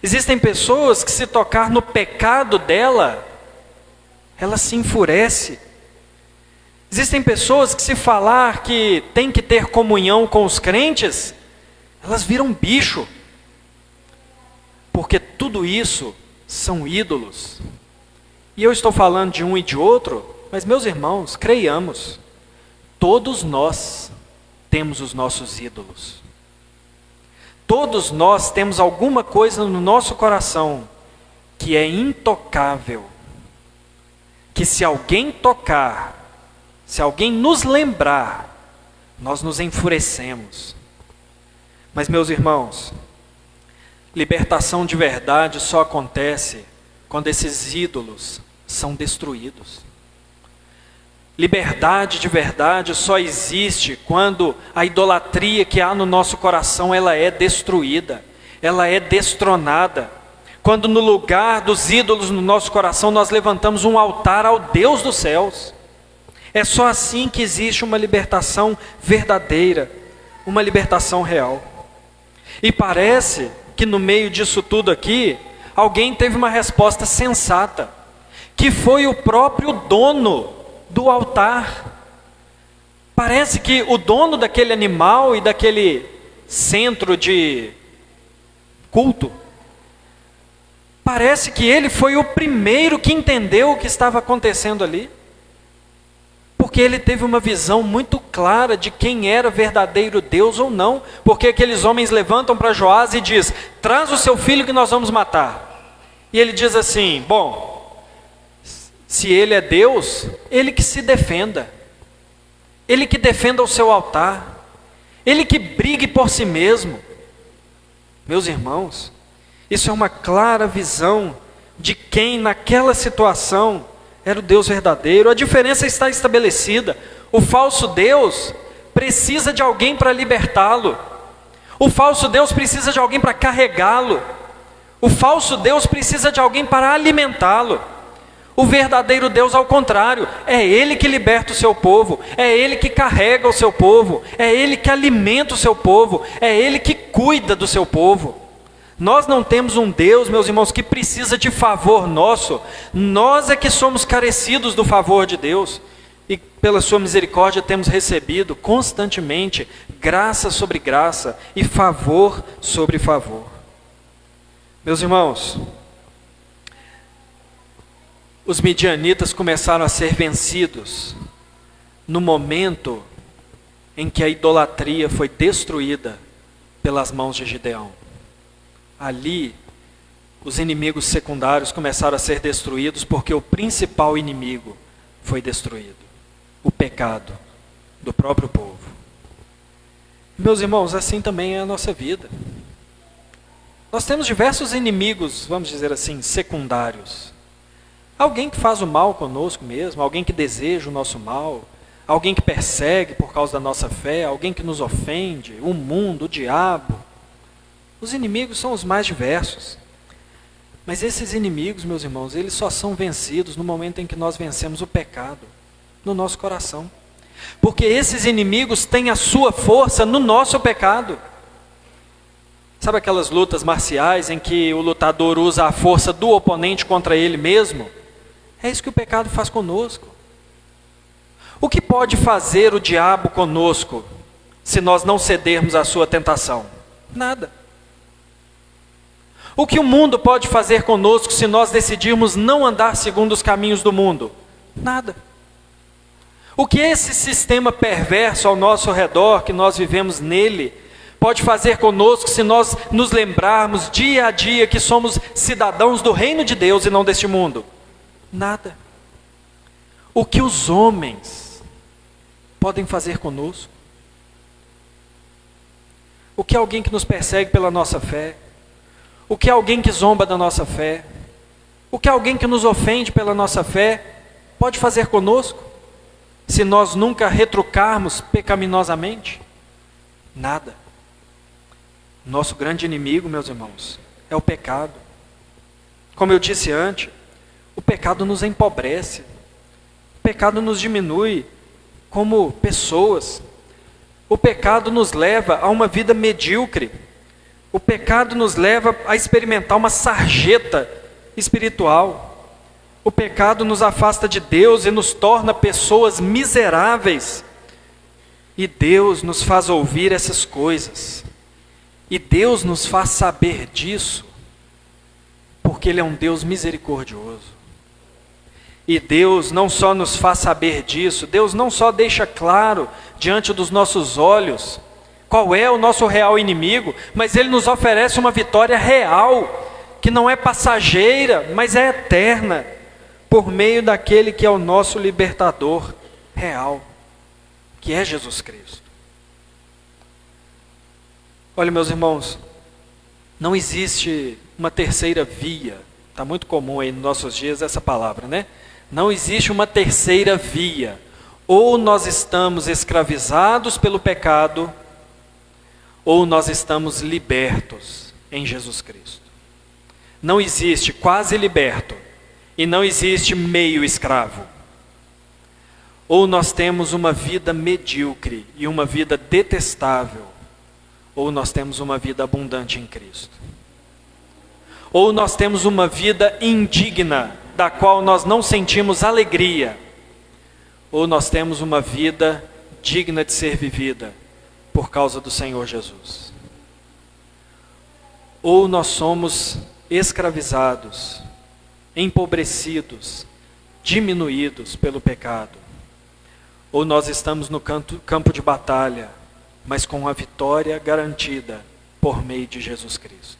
Existem pessoas que, se tocar no pecado dela, ela se enfurece. Existem pessoas que, se falar que tem que ter comunhão com os crentes, elas viram bicho. Porque tudo isso são ídolos. E eu estou falando de um e de outro, mas, meus irmãos, creiamos, todos nós temos os nossos ídolos. Todos nós temos alguma coisa no nosso coração que é intocável, que se alguém tocar, se alguém nos lembrar, nós nos enfurecemos. Mas, meus irmãos, libertação de verdade só acontece quando esses ídolos são destruídos. Liberdade de verdade só existe quando a idolatria que há no nosso coração, ela é destruída, ela é destronada. Quando no lugar dos ídolos no nosso coração nós levantamos um altar ao Deus dos céus. É só assim que existe uma libertação verdadeira, uma libertação real. E parece que no meio disso tudo aqui, alguém teve uma resposta sensata, que foi o próprio dono do altar. Parece que o dono daquele animal e daquele centro de culto, parece que ele foi o primeiro que entendeu o que estava acontecendo ali, porque ele teve uma visão muito clara de quem era verdadeiro Deus ou não, porque aqueles homens levantam para Joás e diz: traz o seu filho que nós vamos matar. E ele diz assim: bom, se ele é Deus, ele que se defenda, ele que defenda o seu altar, ele que brigue por si mesmo. Meus irmãos, isso é uma clara visão de quem naquela situação era o Deus verdadeiro. A diferença está estabelecida. O falso Deus precisa de alguém para libertá-lo. O falso Deus precisa de alguém para carregá-lo. O falso Deus precisa de alguém para alimentá-lo. O verdadeiro Deus, ao contrário, é Ele que liberta o seu povo, é Ele que carrega o seu povo, é Ele que alimenta o seu povo, é Ele que cuida do seu povo. Nós não temos um Deus, meus irmãos, que precisa de favor nosso. Nós é que somos carecidos do favor de Deus. E pela sua misericórdia temos recebido constantemente graça sobre graça e favor sobre favor. Meus irmãos, os midianitas começaram a ser vencidos no momento em que a idolatria foi destruída pelas mãos de Gideão. Ali, os inimigos secundários começaram a ser destruídos porque o principal inimigo foi destruído, o pecado do próprio povo. Meus irmãos, assim também é a nossa vida. Nós temos diversos inimigos, vamos dizer assim, secundários. Alguém que faz o mal conosco mesmo, alguém que deseja o nosso mal, alguém que persegue por causa da nossa fé, alguém que nos ofende, o mundo, o diabo. Os inimigos são os mais diversos. Mas esses inimigos, meus irmãos, eles só são vencidos no momento em que nós vencemos o pecado no nosso coração. Porque esses inimigos têm a sua força no nosso pecado. Sabe aquelas lutas marciais em que o lutador usa a força do oponente contra ele mesmo? É isso que o pecado faz conosco. O que pode fazer o diabo conosco se nós não cedermos à sua tentação? Nada. O que o mundo pode fazer conosco se nós decidirmos não andar segundo os caminhos do mundo? Nada. O que esse sistema perverso ao nosso redor, que nós vivemos nele, pode fazer conosco se nós nos lembrarmos dia a dia que somos cidadãos do reino de Deus e não deste mundo? Nada. O que os homens podem fazer conosco? O que alguém que nos persegue pela nossa fé? O que alguém que zomba da nossa fé? O que alguém que nos ofende pela nossa fé pode fazer conosco, se nós nunca retrucarmos pecaminosamente? Nada. Nosso grande inimigo, meus irmãos, é o pecado. Como eu disse antes, o pecado nos empobrece, o pecado nos diminui como pessoas, o pecado nos leva a uma vida medíocre. O pecado nos leva a experimentar uma sarjeta espiritual. O pecado nos afasta de Deus e nos torna pessoas miseráveis. E Deus nos faz ouvir essas coisas. E Deus nos faz saber disso, porque Ele é um Deus misericordioso. E Deus não só nos faz saber disso, Deus não só deixa claro diante dos nossos olhos qual é o nosso real inimigo, mas Ele nos oferece uma vitória real, que não é passageira, mas é eterna, por meio daquele que é o nosso libertador real, que é Jesus Cristo. Olha, meus irmãos, não existe uma terceira via. Está muito comum aí nos nossos dias essa palavra, né? Não existe uma terceira via. Ou nós estamos escravizados pelo pecado, ou nós estamos libertos em Jesus Cristo. Não existe quase liberto e não existe meio escravo. Ou nós temos uma vida medíocre e uma vida detestável, ou nós temos uma vida abundante em Cristo. Ou nós temos uma vida indigna, da qual nós não sentimos alegria. Ou nós temos uma vida digna de ser vivida por causa do Senhor Jesus. Ou nós somos escravizados, empobrecidos, diminuídos pelo pecado. Ou nós estamos no campo de batalha, mas com a vitória garantida por meio de Jesus Cristo.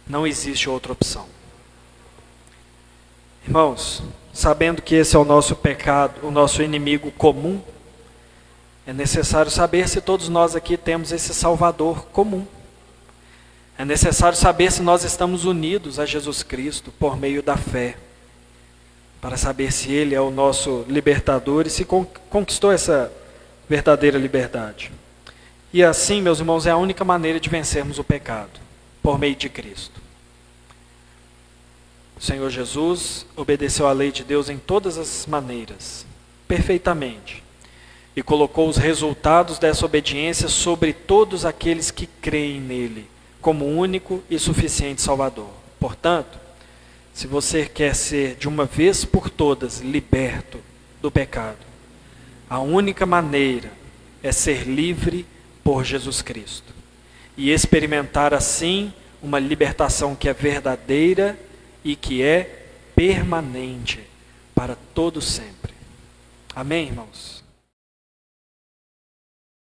Não existe outra opção. Irmãos, sabendo que esse é o nosso pecado, o nosso inimigo comum, é necessário saber se todos nós aqui temos esse Salvador comum. É necessário saber se nós estamos unidos a Jesus Cristo por meio da fé, para saber se Ele é o nosso libertador e se conquistou essa verdadeira liberdade. E assim, meus irmãos, é a única maneira de vencermos o pecado, por meio de Cristo. O Senhor Jesus obedeceu à lei de Deus em todas as maneiras, perfeitamente, e colocou os resultados dessa obediência sobre todos aqueles que creem nele, como único e suficiente Salvador. Portanto, se você quer ser de uma vez por todas liberto do pecado, a única maneira é ser livre por Jesus Cristo e experimentar assim uma libertação que é verdadeira e que é permanente para todo sempre. Amém, irmãos?